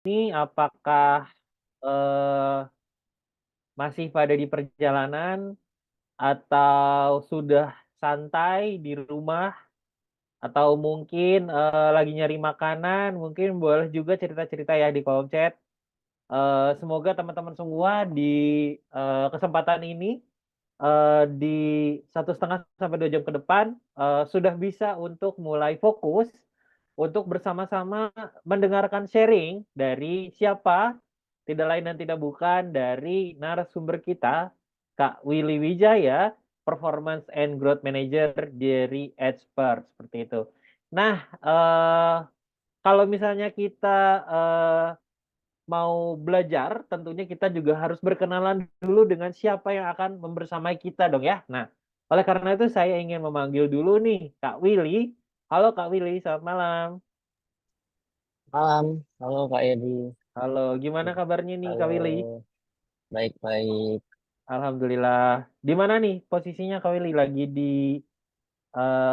Ini apakah, eee, masih pada di perjalanan atau sudah santai di rumah atau mungkin, lagi nyari makanan, mungkin boleh juga cerita-cerita ya di kolom chat. Semoga teman-teman semua di, kesempatan ini, di 1,5 sampai 2 jam ke depan, sudah bisa untuk mulai fokus untuk bersama-sama mendengarkan sharing dari siapa, tidak lain dan tidak bukan dari narasumber kita, Kak Willy Wijaya, Performance and Growth Manager dari Expert, seperti itu. Nah, kalau misalnya kita, mau belajar, tentunya kita juga harus berkenalan dulu dengan siapa yang akan membersamai kita dong ya. Nah, oleh karena itu saya ingin memanggil dulu nih Kak Willy. Halo Kak Willy, selamat malam. Malam, halo Kak Edi. Halo, gimana kabarnya nih Kak Willy? Halo, baik-baik. Alhamdulillah. Di mana nih posisinya Kak Willy? Lagi di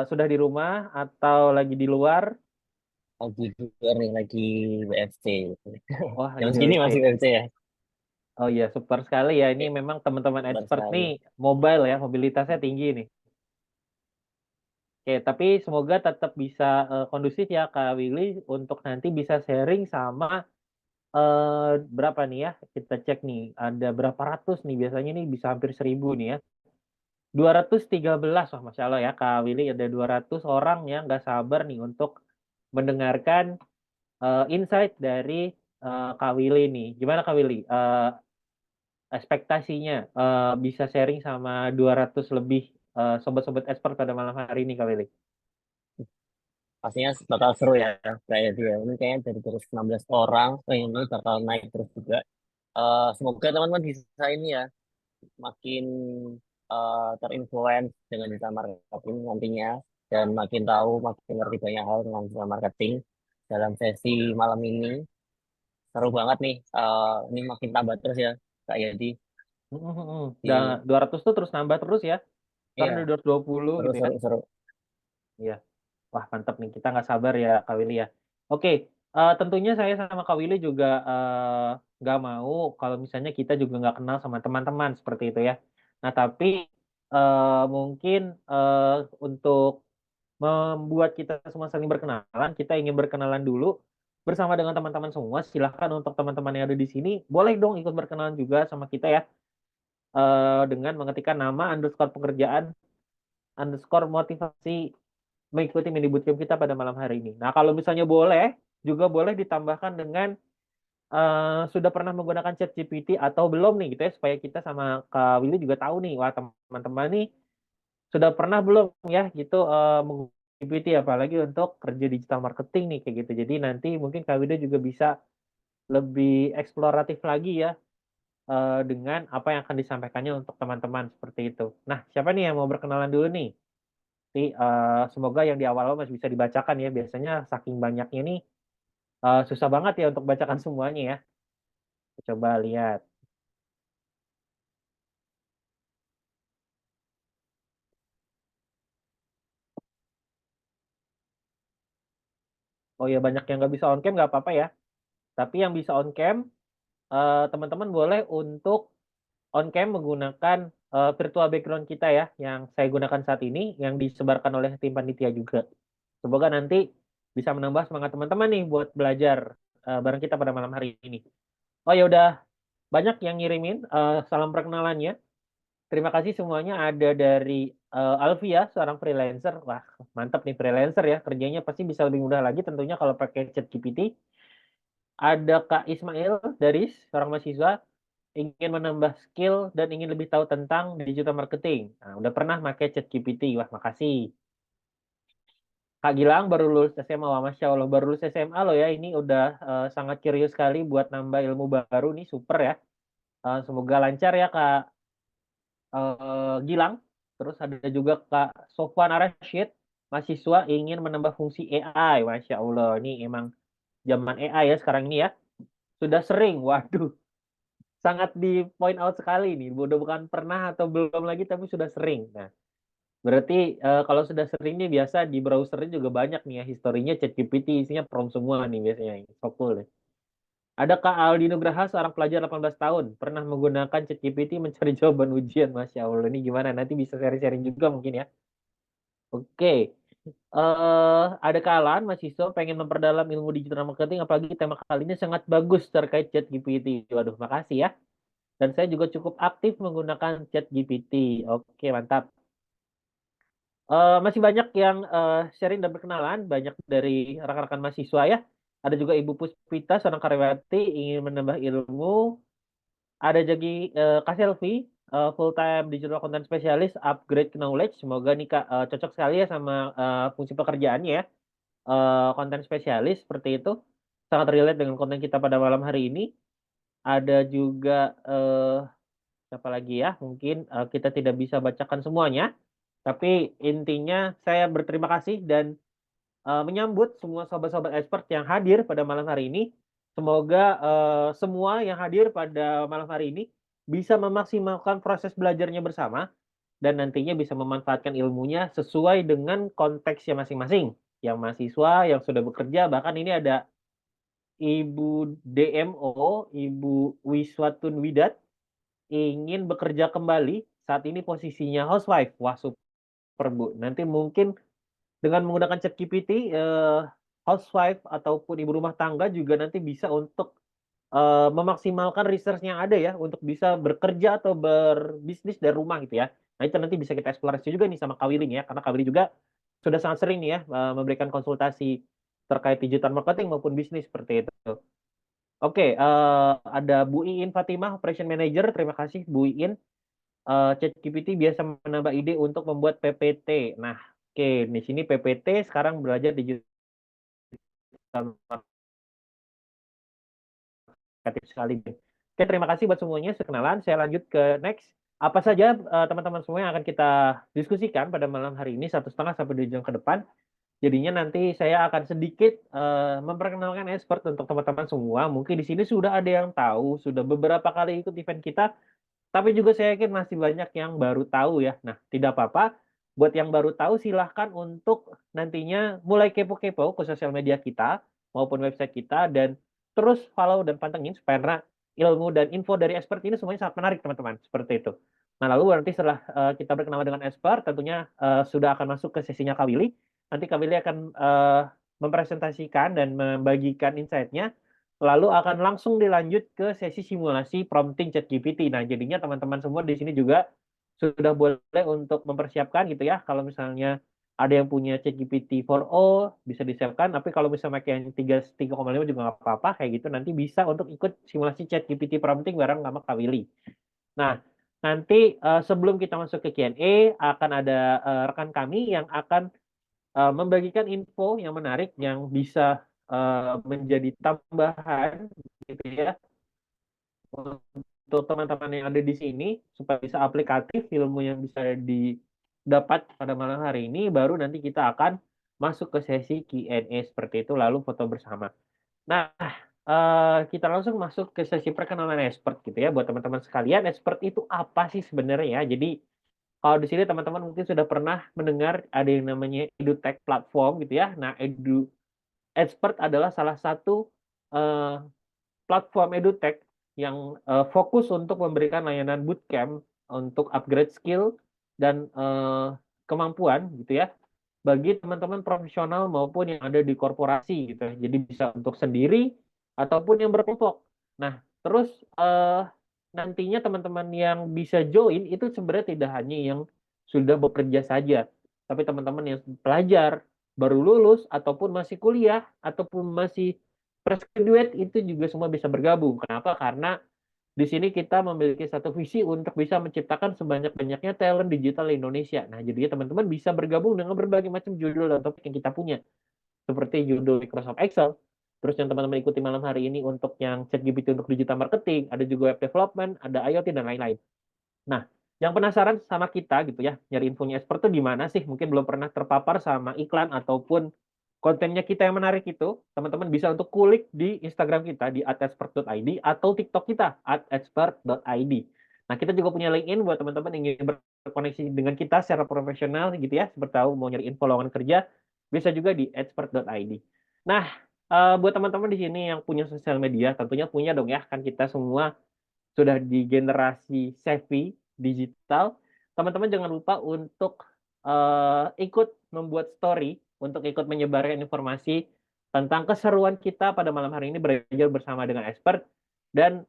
sudah di rumah atau lagi di luar? Lagi keluar nih, lagi WFC gitu. Wah, Jam lagi segini WFC. masih WFC ya? Oh iya, super sekali ya. Ini Oke, memang teman-teman sabar expert sekali. nih mobile ya, mobilitasnya tinggi nih. Oke, tapi semoga tetap bisa, kondusif ya Kak Willy untuk nanti bisa sharing sama, berapa nih ya, kita cek nih, ada berapa ratus nih, biasanya nih bisa hampir 1.000 nih ya. 213, wah Masya Allah ya Kak Willy, ada 200 orang yang nggak sabar nih untuk mendengarkan, insight dari, Kak Willy nih. Gimana Kak Willy, ekspektasinya, bisa sharing sama 200 lebih, sobat-sobat expert pada malam hari ini Kak Willy? Pastinya bakal seru ya Kak Edi ya. Ini kayaknya dari terus 16 orang, ini bakal naik terus juga. Semoga teman-teman bisa ini ya, makin terinfluence dengan digital marketing nantinya. Dan makin tahu, makin ngerti banyak hal tentang digital marketing dalam sesi malam ini. Seru banget nih. Ini makin tambah terus ya, Kak Yadi. Mhm mhm. Di, 200 tuh terus nambah terus ya? Sekarang iya, udah 220 seru, gitu ya? seru, seru. Iya. Wah mantap nih, kita nggak sabar ya Kak Willy ya. Oke, tentunya saya sama Kak Willy juga, nggak mau kalau misalnya kita juga nggak kenal sama teman-teman seperti itu ya. Nah tapi, mungkin, untuk membuat kita semua saling berkenalan, kita ingin berkenalan dulu bersama dengan teman-teman semua. Silahkan untuk teman-teman yang ada di sini, boleh dong ikut berkenalan juga sama kita ya. Dengan mengetikkan nama, underscore pekerjaan, underscore motivasi, mengikuti mini bootcamp kita pada malam hari ini. Nah, kalau misalnya boleh, juga boleh ditambahkan dengan, sudah pernah menggunakan ChatGPT atau belum nih gitu ya, supaya kita sama Kak Willy juga tahu nih, wah teman-teman nih sudah pernah belum ya gitu, menggunakan GPT apalagi untuk kerja digital marketing nih kayak gitu. Jadi nanti mungkin Kak Willy juga bisa lebih eksploratif lagi ya, dengan apa yang akan disampaikannya untuk teman-teman, seperti itu. Nah, siapa nih yang mau berkenalan dulu nih? Nanti, semoga yang di awal-awal masih bisa dibacakan ya, biasanya saking banyaknya nih, susah banget ya untuk bacakan semuanya ya. Coba lihat. Oh ya, banyak yang nggak bisa on cam nggak apa-apa ya, tapi yang bisa on cam, teman-teman boleh untuk on cam menggunakan, virtual background kita ya, yang saya gunakan saat ini, yang disebarkan oleh tim panitia juga. Semoga nanti bisa menambah semangat teman-teman nih buat belajar, bareng kita pada malam hari ini. Oh ya udah banyak yang ngirimin, salam perkenalannya. Terima kasih semuanya ada dari, Alfia, seorang freelancer. Wah, mantap nih freelancer ya, kerjanya pasti bisa lebih mudah lagi tentunya kalau pakai ChatGPT. Ada Kak Ismail dari seorang mahasiswa, ingin menambah skill dan ingin lebih tahu tentang digital marketing. Nah, udah pernah pakai ChatGPT. Wah, makasih. Kak Gilang baru lulus SMA. Wah, Masya Allah, baru lulus SMA loh ya. Ini udah, sangat curious sekali buat nambah ilmu baru nih, super ya. Semoga lancar ya Kak, Gilang. Terus ada juga Kak Sofwan Arashid, mahasiswa ingin menambah fungsi AI. Masya Allah, ini emang zaman AI ya sekarang ini ya. Sudah sering, waduh, sangat di point out sekali nih. Udah bukan pernah atau belum lagi, tapi sudah sering. Nah, berarti, kalau sudah sering nih biasa di browsernya juga banyak nih ya, historinya ChatGPT isinya prompt semua nih biasanya. So cool deh. Adakah Aldi Nugraha, seorang pelajar 18 tahun, pernah menggunakan ChatGPT mencari jawaban ujian? Masya Allah, ini gimana? Nanti bisa sharing-sharing juga mungkin ya. Oke. Ada kalaan mahasiswa pengen memperdalam ilmu digital marketing, apalagi tema kali ini sangat bagus terkait ChatGPT. Waduh, makasih ya. Dan saya juga cukup aktif menggunakan ChatGPT. Oke, mantap. Masih banyak yang sharing dan berkenalan, banyak dari rekan-rekan mahasiswa ya. Ada juga Ibu Puspita, seorang karyawati ingin menambah ilmu. Ada jadi Kak Selvi, full time digital content specialist, upgrade knowledge. Semoga nih Kak cocok sekali ya sama fungsi pekerjaannya ya. Content specialist seperti itu. Sangat relate dengan konten kita pada malam hari ini. Ada juga siapa lagi ya? Mungkin kita tidak bisa bacakan semuanya. Tapi intinya saya berterima kasih dan menyambut semua sobat-sobat expert yang hadir pada malam hari ini. Semoga semua yang hadir pada malam hari ini bisa memaksimalkan proses belajarnya bersama dan nantinya bisa memanfaatkan ilmunya sesuai dengan konteksnya masing-masing. Yang mahasiswa, yang sudah bekerja, bahkan ini ada Ibu DMO, Ibu Wiswatun Widat, ingin bekerja kembali. Saat ini posisinya housewife. Wah, super Bu. Nanti mungkin dengan menggunakan ChatGPT, housewife ataupun ibu rumah tangga juga nanti bisa untuk memaksimalkan research yang ada ya untuk bisa bekerja atau berbisnis dari rumah gitu ya. Nah itu nanti bisa kita eksplorasi juga nih sama Kak Willy nih ya, karena Kak Willy juga sudah sangat sering nih ya memberikan konsultasi terkait digital marketing maupun bisnis seperti itu. Oke, ada Bu Iin Fatimah, Operation Manager. Terima kasih Bu Iin. ChatGPT biasa menambah ide untuk membuat PPT. Nah, oke, di sini PPT sekarang belajar digital kreatif sekali. Oke, terima kasih buat semuanya. Sekenalan, saya lanjut ke next. Apa saja teman-teman semua yang akan kita diskusikan pada malam hari ini 1,5 sampai 2 jam ke depan. Jadinya nanti saya akan sedikit memperkenalkan expert untuk teman-teman semua. Mungkin di sini sudah ada yang tahu, sudah beberapa kali ikut event kita, tapi juga saya yakin masih banyak yang baru tahu ya. Nah, tidak apa-apa. Buat yang baru tahu silahkan untuk nantinya mulai kepo-kepo ke sosial media kita maupun website kita dan terus follow dan pantengin supaya ilmu dan info dari expert ini semuanya sangat menarik teman-teman. Seperti itu. Nah, lalu nanti setelah kita berkenalan dengan expert, tentunya sudah akan masuk ke sesinya Kak Willy. Nanti Kak Willy akan mempresentasikan dan membagikan insight-nya. Lalu akan langsung dilanjut ke sesi simulasi prompting ChatGPT. Nah, jadinya teman-teman semua di sini juga sudah boleh untuk mempersiapkan gitu ya. Kalau misalnya ada yang punya ChatGPT 4o bisa disiapkan, tapi kalau misalnya pakai yang 3,5 juga nggak apa-apa kayak gitu. Nanti bisa untuk ikut simulasi ChatGPT prompting bareng sama Kak Willy. Nah, nanti sebelum kita masuk ke Q&A akan ada rekan kami yang akan membagikan info yang menarik yang bisa menjadi tambahan gitu ya untuk teman-teman yang ada di sini supaya bisa aplikatif ilmu yang bisa didapat pada malam hari ini baru nanti kita akan masuk ke sesi Q&A seperti itu lalu foto bersama. Nah, kita langsung masuk ke sesi perkenalan expert gitu ya buat teman-teman sekalian. Expert itu apa sih sebenarnya ya? Jadi kalau di sini teman-teman mungkin sudah pernah mendengar ada yang namanya EduTech platform gitu ya. Nah, Expert adalah salah satu eh, platform edutech yang fokus untuk memberikan layanan bootcamp untuk upgrade skill dan kemampuan gitu ya bagi teman-teman profesional maupun yang ada di korporasi gitu ya. Jadi bisa untuk sendiri ataupun yang berkelompok. Nah, terus nantinya teman-teman yang bisa join itu sebenarnya tidak hanya yang sudah bekerja saja, tapi teman-teman yang pelajar baru lulus ataupun masih kuliah ataupun masih fresh graduate itu juga semua bisa bergabung. Kenapa? Karena di sini kita memiliki satu visi untuk bisa menciptakan sebanyak-banyaknya talent digital Indonesia. Nah, jadinya teman-teman bisa bergabung dengan berbagai macam judul dan topik yang kita punya. Seperti judul Microsoft Excel, terus yang teman-teman ikuti malam hari ini untuk yang ChatGPT untuk digital marketing, ada juga web development, ada IoT, dan lain-lain. Nah, yang penasaran sama kita gitu ya, nyari infonya expert tuh di mana sih? Mungkin belum pernah terpapar sama iklan ataupun kontennya kita yang menarik itu, teman-teman bisa untuk kulik di Instagram kita di @expert.id atau TikTok kita @expert.id. Nah, kita juga punya LinkedIn buat teman-teman yang ingin berkoneksi dengan kita secara profesional gitu ya, seperti tahu mau nyari info lowongan kerja, bisa juga di expert.id. Nah, Buat teman-teman di sini yang punya sosial media, tentunya punya dong ya, kan kita semua sudah di generasi savvy digital. Teman-teman jangan lupa untuk ikut membuat story, untuk ikut menyebarkan informasi tentang keseruan kita pada malam hari ini belajar bersama dengan expert dan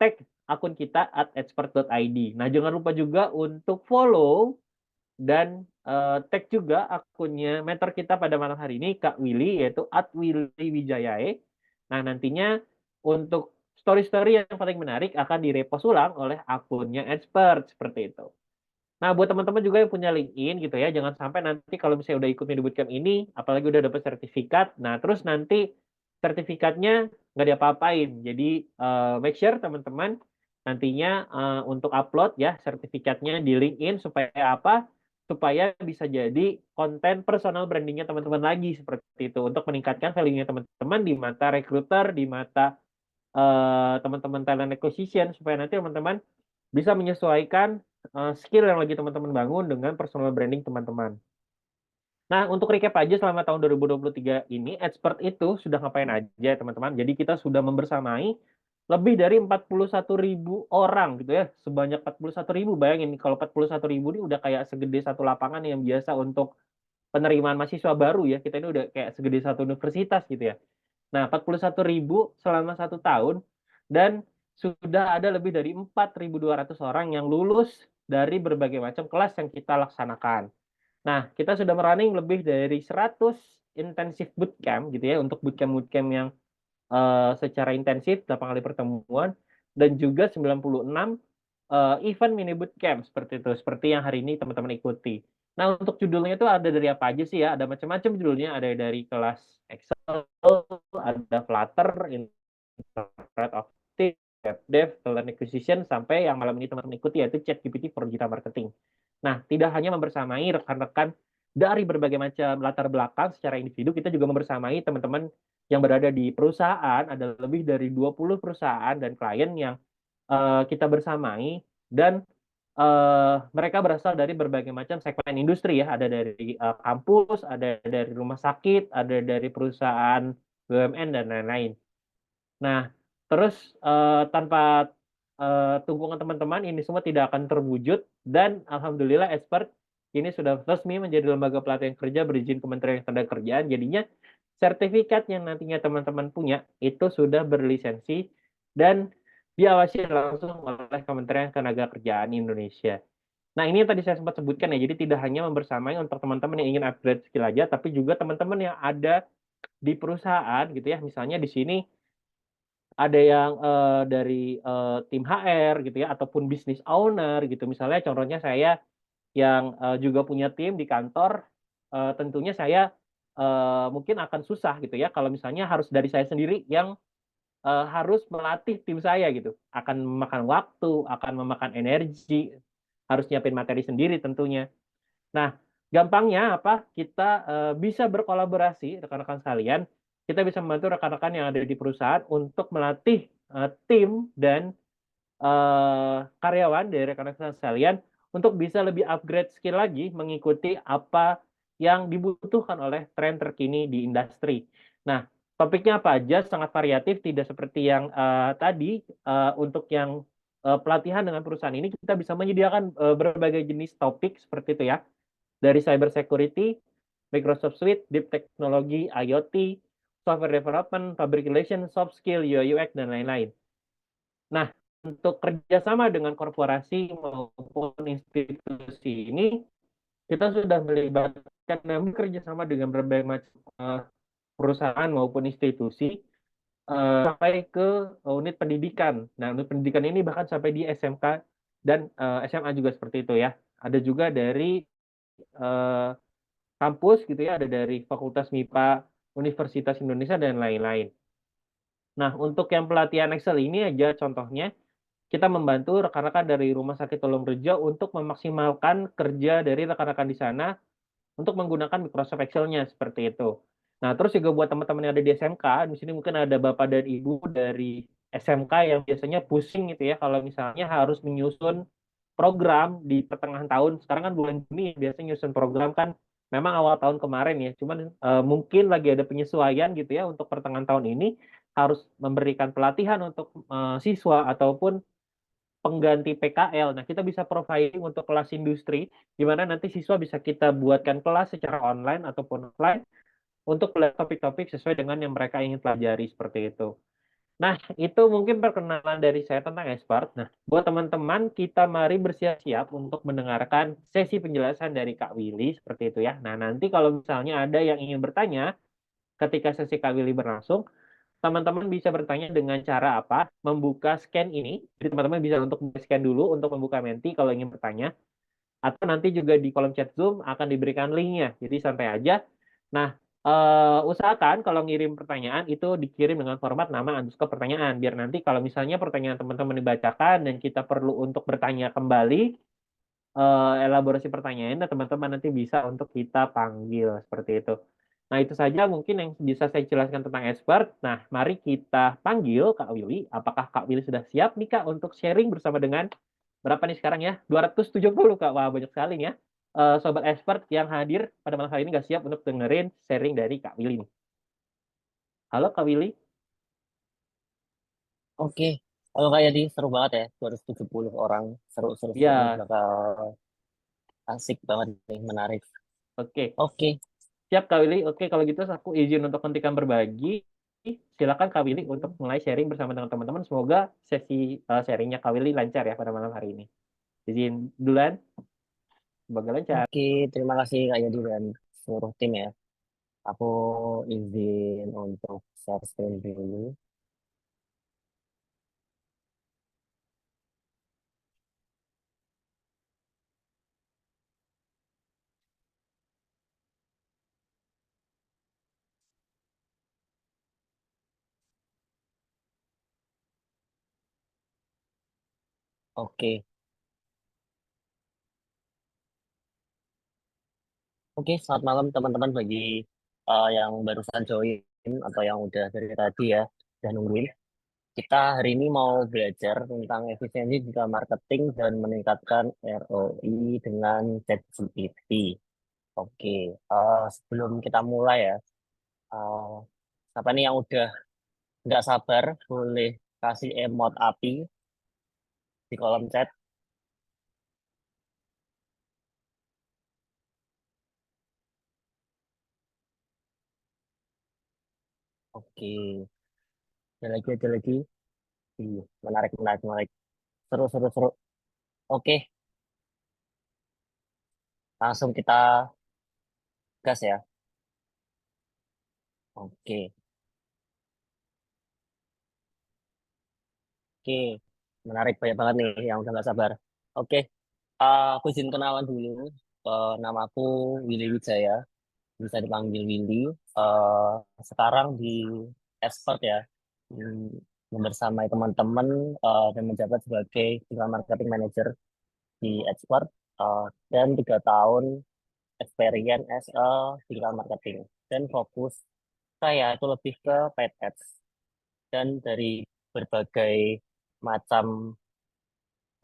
tag akun kita @expert.id. Nah, jangan lupa juga untuk follow dan tag juga akunnya mentor kita pada malam hari ini, Kak Willy, yaitu @willywijayae. Nah, nantinya untuk story-story yang paling menarik akan direpost ulang oleh akunnya expert, seperti itu. Nah, buat teman-teman juga yang punya LinkedIn gitu ya, jangan sampai nanti kalau misalnya udah ikut mini bootcamp ini, apalagi udah dapat sertifikat, nah terus nanti sertifikatnya nggak diapa-apain. Jadi make sure teman-teman nantinya untuk upload ya sertifikatnya di LinkedIn supaya apa? Supaya bisa jadi konten personal brandingnya teman-teman lagi seperti itu untuk meningkatkan value-nya teman-teman di mata recruiter, di mata teman-teman talent acquisition supaya nanti teman-teman bisa menyesuaikan skill yang lagi teman-teman bangun dengan personal branding teman-teman. Nah, untuk recap aja selama tahun 2023 ini, expert itu sudah ngapain aja teman-teman. Jadi kita sudah membersamai lebih dari 41.000 orang gitu ya. Sebanyak 41.000, bayangin kalau 41.000 ini udah kayak segede satu lapangan yang biasa untuk penerimaan mahasiswa baru ya. Kita ini udah kayak segede satu universitas gitu ya. Nah, 41.000 selama satu tahun dan sudah ada lebih dari 4.200 orang yang lulus dari berbagai macam kelas yang kita laksanakan. Nah, kita sudah running lebih dari 100 intensif bootcamp gitu ya, untuk bootcamp-bootcamp yang secara intensif 8 kali pertemuan dan juga 96 event mini bootcamp seperti itu, seperti yang hari ini teman-teman ikuti. Nah, untuk judulnya itu ada dari apa aja sih ya? Ada macam-macam judulnya, ada dari kelas Excel, ada Flutter, Internet of Things, Web Dev, Talent Acquisition, sampai yang malam ini teman-teman ikuti yaitu ChatGPT for Digital Marketing. Nah, tidak hanya membersamai rekan-rekan dari berbagai macam latar belakang secara individu, kita juga membersamai teman-teman yang berada di perusahaan, ada lebih dari 20 perusahaan dan klien yang kita bersamai dan mereka berasal dari berbagai macam segmen industri ya, ada dari kampus, ada dari rumah sakit, ada dari perusahaan BUMN dan lain-lain. Nah, terus tanpa dukungan teman-teman ini semua tidak akan terwujud dan alhamdulillah expert ini sudah resmi menjadi lembaga pelatihan kerja berizin Kementerian Ketenagakerjaan. Jadinya sertifikat yang nantinya teman-teman punya itu sudah berlisensi dan diawasi langsung oleh Kementerian Ketenagakerjaan Indonesia. Nah, ini yang tadi saya sempat sebutkan ya, jadi tidak hanya membersamai untuk teman-teman yang ingin upgrade skill aja, tapi juga teman-teman yang ada di perusahaan gitu ya. Misalnya di sini ada yang dari tim HR gitu ya, ataupun business owner gitu. Misalnya contohnya saya yang juga punya tim di kantor, tentunya saya mungkin akan susah gitu ya kalau misalnya harus dari saya sendiri yang harus melatih tim saya gitu. Akan memakan waktu, akan memakan energi, harus nyiapin materi sendiri tentunya. Nah, gampangnya apa, kita bisa berkolaborasi rekan-rekan sekalian, kita bisa membantu rekan-rekan yang ada di perusahaan untuk melatih tim dan karyawan dari rekan-rekan sekalian untuk bisa lebih upgrade skill lagi mengikuti apa yang dibutuhkan oleh tren terkini di industri. Nah, topiknya apa aja sangat variatif, tidak seperti yang tadi untuk yang pelatihan dengan perusahaan ini kita bisa menyediakan berbagai jenis topik seperti itu ya, dari cyber security, Microsoft Suite, deep technology, IoT, software development, public relations, soft skill, UI UX dan lain-lain. Nah, untuk kerjasama dengan korporasi maupun institusi ini, kita sudah melibatkan dan kerjasama dengan berbagai macam perusahaan maupun institusi sampai ke unit pendidikan. Nah, unit pendidikan ini bahkan sampai di SMK dan SMA juga seperti itu ya. Ada juga dari eh, kampus gitu ya, ada dari Fakultas MIPA Universitas Indonesia dan lain-lain. Nah, untuk yang pelatihan Excel ini aja contohnya, kita membantu rekan-rekan dari Rumah Sakit Tolongrejo untuk memaksimalkan kerja dari rekan-rekan di sana untuk menggunakan Microsoft Excel-nya seperti itu. Nah, terus juga buat teman-teman yang ada di SMK, di sini mungkin ada Bapak dan Ibu dari SMK yang biasanya pusing gitu ya kalau misalnya harus menyusun program di pertengahan tahun. Sekarang kan bulan Juni biasanya nyusun program kan memang awal tahun kemarin ya, cuman mungkin lagi ada penyesuaian gitu ya untuk pertengahan tahun ini harus memberikan pelatihan untuk siswa ataupun pengganti PKL. Nah, kita bisa providing untuk kelas industri, di mana nanti siswa bisa kita buatkan kelas secara online ataupun offline untuk belajar topik-topik sesuai dengan yang mereka ingin pelajari seperti itu. Nah, itu mungkin perkenalan dari saya tentang Expert. Nah, buat teman-teman, kita mari bersiap-siap untuk mendengarkan sesi penjelasan dari Kak Willy seperti itu ya. Nah, nanti kalau misalnya ada yang ingin bertanya ketika sesi Kak Willy berlangsung, teman-teman bisa bertanya dengan cara apa? Membuka scan ini. Jadi teman-teman bisa untuk scan dulu untuk membuka Menti kalau ingin bertanya. Atau nanti juga di kolom chat Zoom akan diberikan linknya. Jadi santai aja. Nah, usahakan kalau ngirim pertanyaan itu dikirim dengan format nama underscore pertanyaan. Biar nanti kalau misalnya pertanyaan teman-teman dibacakan dan kita perlu untuk bertanya kembali, elaborasi pertanyaannya teman-teman nanti bisa untuk kita panggil seperti itu. Nah, itu saja mungkin yang bisa saya jelaskan tentang expert. Nah, mari kita panggil Kak Willy. Apakah Kak Willy sudah siap nih Kak untuk sharing bersama dengan berapa nih sekarang ya? 270 Kak. Wah, banyak sekali nih ya. Sobat expert yang hadir pada malam hari ini nggak siap untuk dengerin sharing dari Kak Willy nih. Halo Kak Willy. Oke, kalau kayak di seru banget ya, 270 orang, seru-seru ini Ya, bakal asik banget nih, menarik. oke. Oke, Siap Kak Willy. Oke, kalau gitu aku izin untuk hentikan berbagi. Silakan Kak Willy untuk mulai sharing bersama dengan teman-teman. Semoga sesi sharingnya Kak Willy lancar ya pada malam hari ini. Izin duluan, semoga lancar. oke, terima kasih Kak Yadi dan seluruh tim ya. Aku izin untuk share screen dulu. Oke, oke, selamat malam teman-teman bagi yang barusan join atau yang udah dari tadi ya, udah nungguin. Kita hari ini mau belajar tentang efisiensi digital marketing dan meningkatkan ROI dengan ChatGPT. Oke, sebelum kita mulai ya, eh, siapa nih yang udah nggak sabar, boleh kasih emot api di kolom chat. Oke, ada lagi. Menarik, menarik, menarik. Seru, seru, seru. Oke, langsung kita gas ya. Oke, oke. Menarik, banyak banget nih yang udah nggak sabar. Oke, aku izin kenalan dulu. Namaku Willy Wijaya, bisa dipanggil Willy. Eh, Sekarang di Expert ya, bersama teman-teman dan menjabat sebagai digital marketing manager di Expert dan 3 tahun experience as a digital marketing dan fokus saya itu lebih ke paid ads dan dari berbagai macam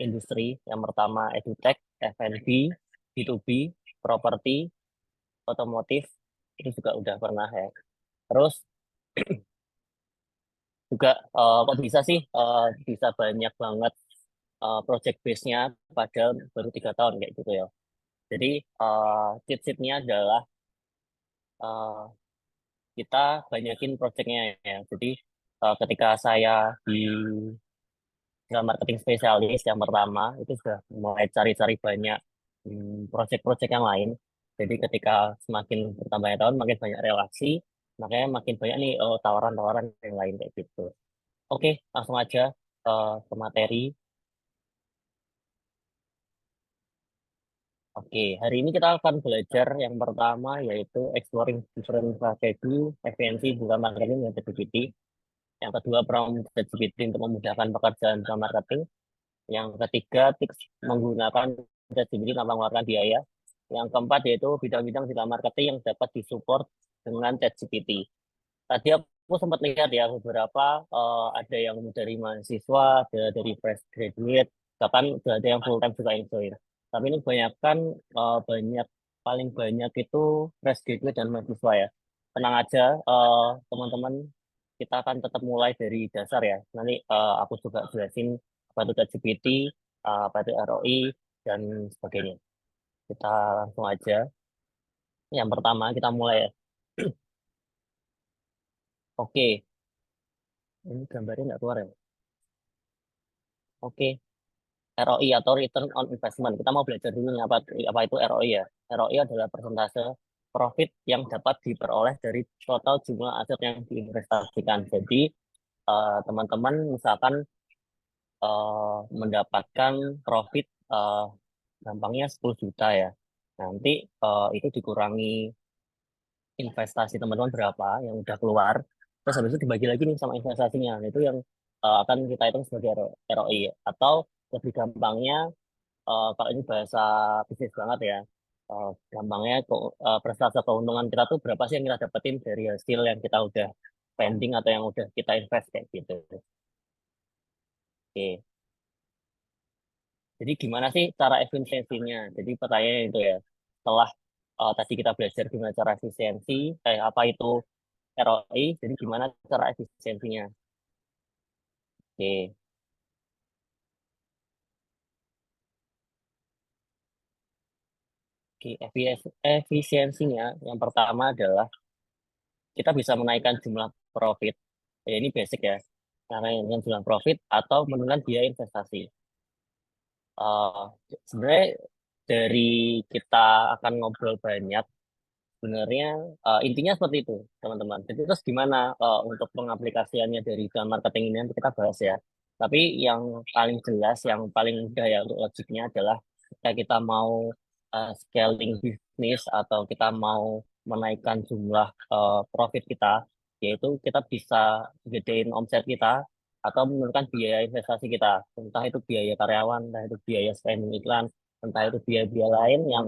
industri. Yang pertama edutech, F&B, B2B, properti, otomotif itu juga udah pernah ya. Terus juga kok bisa sih bisa banyak banget project base-nya padahal baru 3 tahun kayak gitu ya. Jadi cheat-sheet-nya adalah eh, kita banyakin projectnya ya. Jadi ketika saya di digital marketing spesialis yang pertama itu sudah mulai cari-cari banyak project-project yang lain. Jadi ketika semakin bertambahnya tahun makin banyak relasi, makanya makin banyak nih tawaran-tawaran yang lain kayak gitu. Oke, langsung aja ke materi. Oke, hari ini kita akan belajar yang pertama yaitu exploring different strategi efisiensi dalam marketing yang ChatGPT. Yang kedua, prompt ChatGPT untuk memudahkan pekerjaan dalam marketing. Yang ketiga, tips menggunakan ChatGPT tanpa mengeluarkan biaya. Yang keempat yaitu bidang-bidang digital marketing yang dapat disupport dengan ChatGPT. Tadi aku sempat lihat ya beberapa ada yang dari mahasiswa, ada dari fresh graduate, bahkan udah ada yang full time juga yang join. Tapi ini kebanyakan banyak paling banyak itu fresh graduate dan mahasiswa ya. Tenang aja, teman-teman, kita akan tetap mulai dari dasar ya. Nanti aku juga jelasin apa itu ChatGPT, apa itu ROI, dan sebagainya. Kita langsung aja. Yang pertama kita mulai ya. Oke, ini gambarnya nggak keluar ya. Oke, ROI atau Return on Investment. Kita mau belajar dulu nih apa itu ROI ya. ROI adalah persentase profit yang dapat diperoleh dari total jumlah aset yang diinvestasikan. Jadi teman-teman misalkan mendapatkan profit gampangnya 10 juta ya. Nanti itu dikurangi investasi teman-teman berapa yang udah keluar. Terus habis itu dibagi lagi nih sama investasinya. Nah, itu yang akan kita hitung sebagai ROI. Atau lebih gampangnya, kalau ini bahasa bisnis banget ya, gampangnya persentase keuntungan kita tuh berapa sih yang kita dapetin dari hasil yang kita udah spending atau yang udah kita invest kayak gitu. Oke. Jadi gimana sih cara efisiensinya? Jadi pertanyaannya itu ya, setelah tadi kita belajar gimana cara efisiensi, apa itu ROI, jadi gimana cara efisiensinya? Oke, oke. Efisiensinya yang pertama adalah kita bisa menaikkan jumlah profit. Ya, ini basic ya, karena dengan jumlah profit atau menurunkan biaya investasi. Eh, Sebenarnya dari kita akan ngobrol banyak, sebenarnya intinya seperti itu, teman-teman. Jadi terus gimana untuk pengaplikasiannya dari digital marketing ini nanti kita bahas ya. Tapi yang paling jelas, yang paling mudah ya untuk logiknya adalah ketika kita mau scaling bisnis atau kita mau menaikkan jumlah profit kita, yaitu kita bisa gedein omset kita atau menurunkan biaya investasi kita. Entah itu biaya karyawan, entah itu biaya spending iklan, entah itu biaya-biaya lain yang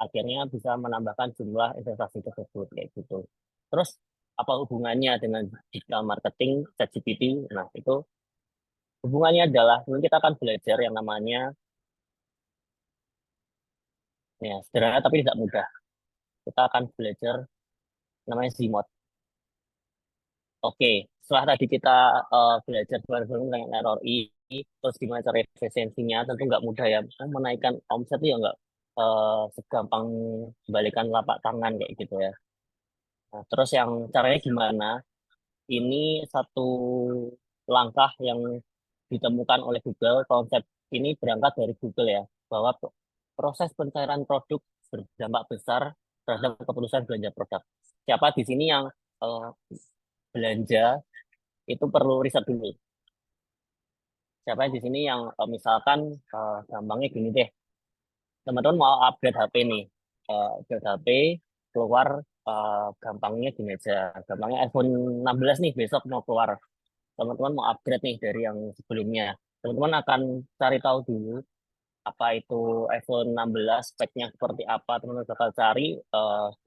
akhirnya bisa menambahkan jumlah investasi tersebut kayak gitu. Terus apa hubungannya dengan digital marketing, ChatGPT? Nah, itu hubungannya adalah mungkin kita akan belajar yang namanya ya sederhana tapi tidak mudah. Kita akan belajar namanya Zmod. Oke, setelah tadi kita belajar bareng-bareng dengan ROI, terus gimana cara efisiensinya, tentu nggak mudah ya. Menaikkan omset itu ya nggak segampang balikan telapak tangan kayak gitu ya. Nah, terus yang caranya gimana? Ini satu langkah yang ditemukan oleh Google. Konsep ini berangkat dari Google ya, bahwa proses pencairan produk berdampak besar terhadap keputusan belanja produk. Siapa di sini yang eh, belanja itu perlu riset dulu. Siapa di sini yang misalkan gampangnya gini deh, teman-teman mau upgrade HP nih, upgrade HP keluar gampangnya gini aja, gampangnya iPhone 16 nih besok mau keluar, teman-teman mau upgrade nih dari yang sebelumnya, teman-teman akan cari tahu dulu apa itu iPhone 16, speknya seperti apa, teman-teman bakal cari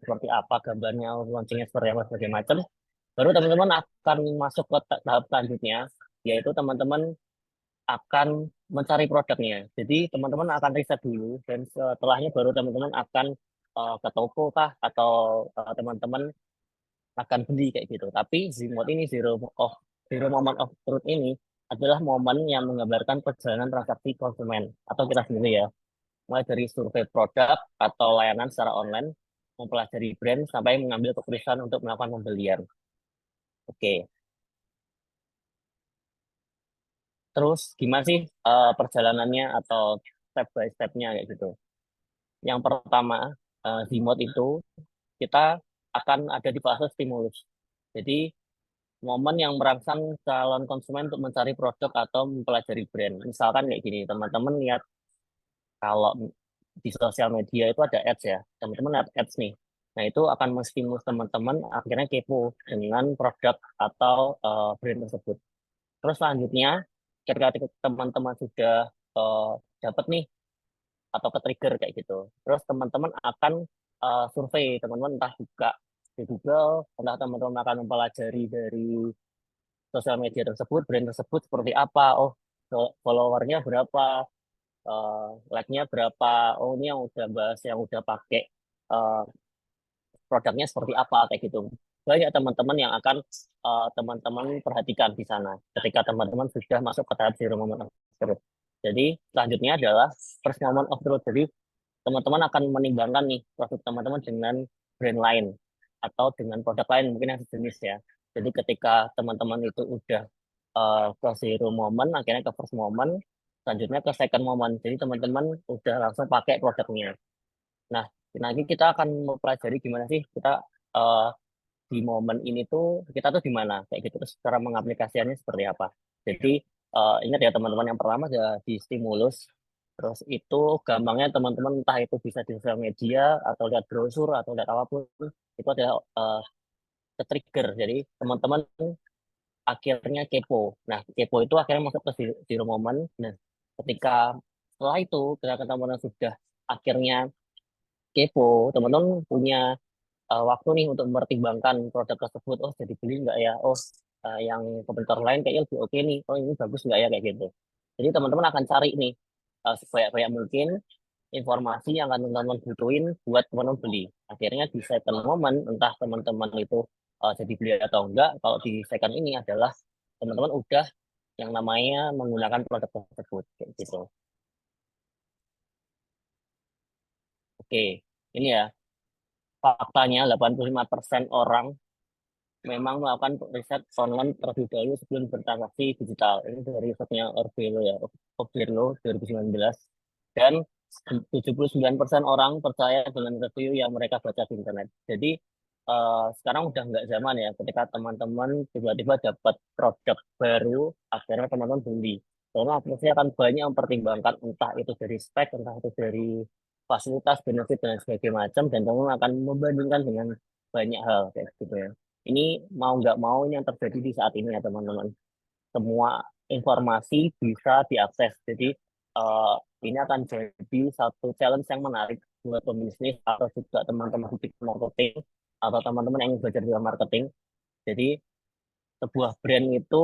seperti apa gambarnya, launchingnya seperti apa, segala macam. Baru teman-teman akan masuk ke tahap selanjutnya, yaitu teman-teman akan mencari produknya. Jadi teman-teman akan riset dulu dan setelahnya baru teman-teman akan ke toko kah atau teman-teman akan beli kayak gitu. Tapi Zmod ini zero moment of truth ini adalah momen yang menggambarkan perjalanan transaksi konsumen atau kita sendiri ya. Mulai dari survei produk atau layanan secara online, mempelajari brand sampai mengambil keputusan untuk melakukan pembelian. Oke, terus gimana sih perjalanannya atau step by step-nya kayak gitu. Yang pertama, di mode itu kita akan ada di fase stimulus. Jadi, momen yang merangsang calon konsumen untuk mencari produk atau mempelajari brand. Misalkan kayak gini, teman-teman lihat kalau di sosial media itu ada ads ya, teman-teman lihat ads nih. Nah, itu akan menstimulus teman-teman akhirnya kepo dengan produk atau brand tersebut. Terus selanjutnya, ketika teman-teman sudah uh, dapat nih atau ke trigger kayak gitu. Terus teman-teman akan survei, teman-teman entah buka di Google, entah teman-teman akan mempelajari dari sosial media tersebut, brand tersebut seperti apa, oh followernya berapa, like-nya berapa, oh ini yang udah bahas, yang udah pakai eh, produknya seperti apa kayak gitu. Banyak teman-teman yang akan teman-teman perhatikan di sana ketika teman-teman sudah masuk ke tahap zero moment of truth. Jadi selanjutnya adalah first moment of truth. Jadi teman-teman akan menimbangkan nih produk teman-teman dengan brand lain atau dengan produk lain mungkin yang sejenis ya. Jadi ketika teman-teman itu udah ke zero moment, akhirnya ke first moment, selanjutnya ke second moment. Jadi teman-teman udah langsung pakai produknya. Nah, nanti kita akan mempelajari gimana sih kita eh, di momen ini tuh kita tuh di mana kayak gitu, terus cara mengaplikasikannya seperti apa. Jadi ingat ya teman-teman, yang pertama adalah di stimulus. Terus itu gampangnya teman-teman entah itu bisa di sosial media atau lihat brosur atau lihat apapun, itu adalah ke trigger. Jadi teman-teman akhirnya kepo. Nah, kepo itu akhirnya masuk ke zero moment. Nah, ketika setelah itu ketika teman-teman sudah akhirnya kepo, teman-teman punya waktu nih untuk mempertimbangkan produk tersebut. Oh, jadi beli nggak ya? Oh, yang kompetitor lain kayaknya lebih oke nih. Oh, ini bagus nggak ya kayak gitu. Jadi teman-teman akan cari nih sebanyak-banyak mungkin informasi yang akan teman-teman butuhin buat teman-teman beli. Akhirnya di second moment, entah teman-teman itu jadi beli atau enggak, kalau di second ini adalah teman-teman udah yang namanya menggunakan produk tersebut kayak gitu. Oke, ini ya faktanya 85% orang memang melakukan riset online terlebih dahulu sebelum bertransaksi digital. Ini dari risetnya Orbelo ya, Orbelo 2019. Dan 79% orang percaya dengan review yang mereka baca di internet. Jadi sekarang udah nggak zaman ya ketika teman-teman tiba-tiba dapat produk baru, akhirnya teman-teman beli. Karena akhirnya akan banyak mempertimbangkan entah itu dari spek, entah itu dari fasilitas, benefit, dan sebagainya macam, dan teman-teman akan membandingkan dengan banyak hal kayak gitu ya. Ini mau nggak mau ini yang terjadi di saat ini ya teman-teman. Semua informasi bisa diakses. Jadi eh, ini akan jadi satu challenge yang menarik buat pembisnis atau juga teman-teman di marketing atau teman-teman yang ingin belajar di marketing. Jadi sebuah brand itu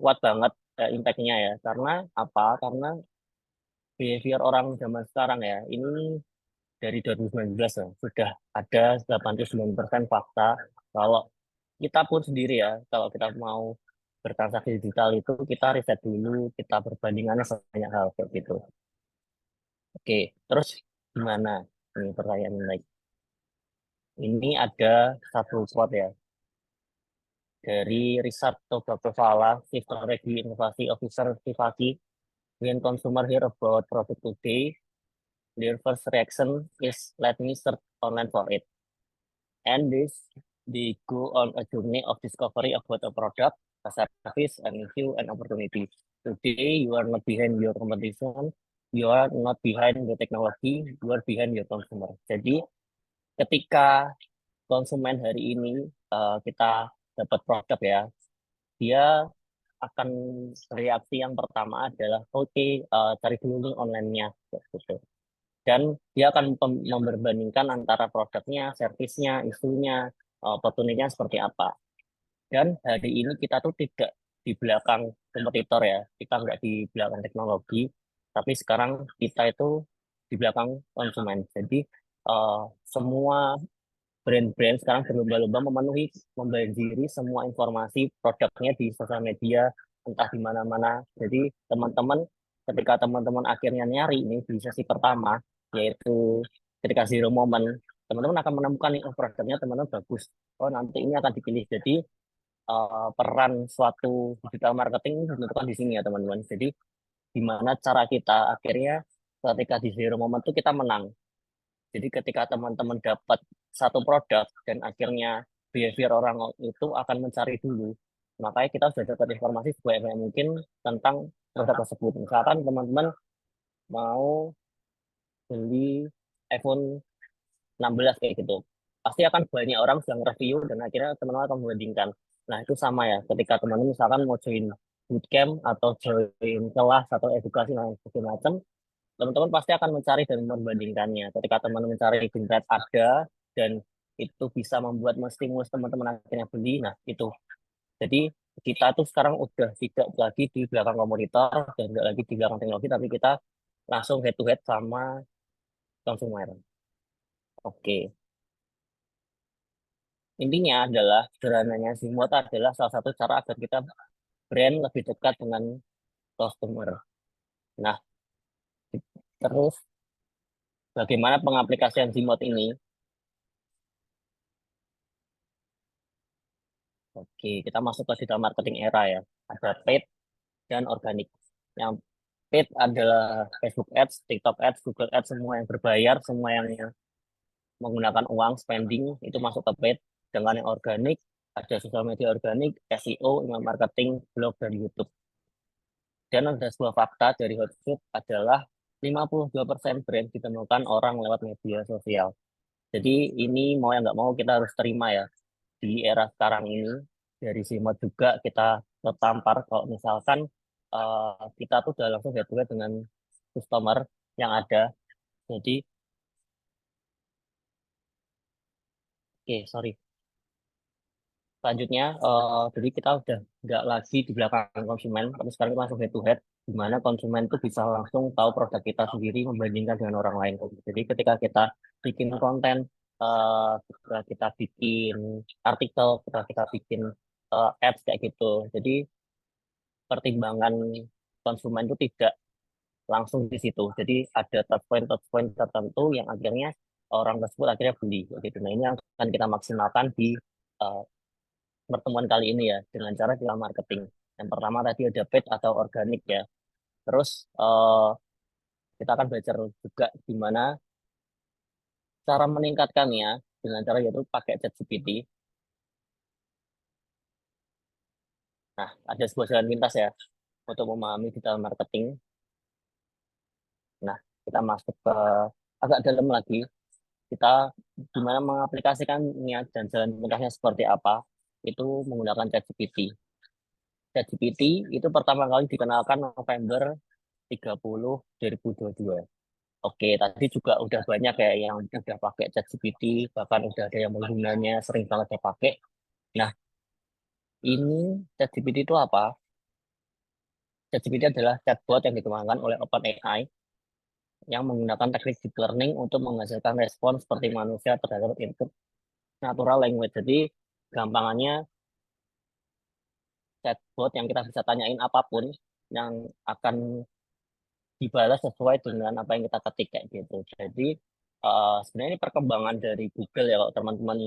kuat banget impact-nya ya. Karena apa? Karena behavior orang zaman sekarang ya. Ini dari 2019 ya, sudah ada 89% fakta kalau kita pun sendiri ya, kalau kita mau bertransaksi digital itu kita riset dulu, kita perbandingannya banyak hal kayak gitu. Oke, terus gimana? Ini pertanyaan yang baik. Ini ada satu quote ya dari Ricardo Bacovala, Chief Strategy Innovasi Officer Vivaki. When consumer hear about product today, their first reaction is let me search online for it. And this they go on a journey of discovery about a product, a service, an issue, an opportunity. Today, you are not behind your competition, you are not behind the technology, you are behind your consumer. Jadi, ketika konsumen hari ini kita dapat produk ya, dia akan reaksi yang pertama adalah oke, cari dulu nih online-nya gitu. Dan dia akan memperbandingkan antara produknya, servisnya, isunya, opportunity-nya seperti apa. Dan hari ini kita tuh tidak di belakang kompetitor ya, kita nggak di belakang teknologi, tapi sekarang kita itu di belakang konsumen. Jadi semua brand-brand sekarang berlomba-lomba memenuhi, membanjiri semua informasi produknya di sosial media, entah di mana-mana. Jadi teman-teman, ketika teman-teman akhirnya nyari ini di sesi pertama, yaitu ketika zero moment, teman-teman akan menemukan nih, oh produknya teman-teman bagus. Oh nanti ini akan dipilih. Jadi peran suatu digital marketing ini ditentukan di sini ya teman-teman. Jadi gimana cara kita akhirnya ketika di zero moment itu kita menang. Jadi ketika teman-teman dapat satu produk dan akhirnya behavior orang itu akan mencari dulu, makanya kita sudah dapat informasi sebanyak mungkin tentang produk tersebut. Misalkan teman-teman mau beli iPhone 16 kayak gitu, pasti akan banyak orang yang review dan akhirnya teman-teman akan membandingkan. Nah itu sama ya, ketika teman-teman misalkan mau join bootcamp atau join kelas atau edukasi dan segala macam, teman-teman pasti akan mencari dan membandingkannya. Ketika teman-teman mencari internet ada dan itu bisa membuat stimulus teman-teman akhirnya beli, nah itu. Jadi kita tuh sekarang udah tidak lagi di belakang komputer dan tidak lagi di belakang teknologi, tapi kita langsung head to head sama konsumer. Oke, intinya adalah sederhananya Zimot adalah salah satu cara agar kita brand lebih dekat dengan customer. Nah, terus bagaimana pengaplikasian Zimot ini? Oke, kita masuk ke digital marketing era ya. Ada paid dan organik. Yang paid adalah Facebook Ads, TikTok Ads, Google Ads, semua yang berbayar, semua yang menggunakan uang spending itu masuk ke paid. Dengan yang organik, ada sosial media organik, SEO, email marketing, blog, dan YouTube. Dan ada sebuah fakta dari Hotsuite adalah 52% brand ditemukan orang lewat media sosial. Jadi ini mau yang nggak mau kita harus terima ya. Di era sekarang ini, dari Simot juga kita tertampar kalau misalkan kita tuh udah langsung head to head dengan customer yang ada. Jadi, oke, sorry. Selanjutnya, jadi kita udah nggak lagi di belakang konsumen, tapi sekarang kita langsung head to head, di mana konsumen tuh bisa langsung tahu produk kita sendiri membandingkan dengan orang lain. Jadi ketika kita bikin konten, ketika kita bikin artikel, ketika kita bikin ads kayak gitu. Jadi pertimbangan konsumen itu tidak langsung di situ. Jadi ada touch point tertentu yang akhirnya orang tersebut akhirnya beli. Gitu. Nah ini yang akan kita maksimalkan di eh, pertemuan kali ini ya dengan cara digital marketing. Yang pertama tadi ada paid atau organik ya. Terus kita akan belajar juga gimana cara meningkatkannya dengan cara yaitu pakai ChatGPT. Nah, ada sebuah jalan pintas ya untuk memahami digital marketing. Nah, kita masuk ke agak dalam lagi. Kita gimana mengaplikasikannya dan jalan pintasnya seperti apa. Itu menggunakan ChatGPT. ChatGPT itu pertama kali dikenalkan November 30 2022. Oke, tadi juga udah banyak ya yang udah pakai ChatGPT, bahkan udah ada yang menggunanya sering banget saya pakai. Nah, ini ChatGPT itu apa? ChatGPT adalah chatbot yang dikembangkan oleh OpenAI yang menggunakan teknik deep learning untuk menghasilkan respon seperti manusia terhadap input natural language. Jadi, gampangannya chatbot yang kita bisa tanyain apapun yang akan dibalas sesuai dengan apa yang kita ketik kayak gitu. Jadi, sebenarnya ini perkembangan dari Google ya kalau teman-teman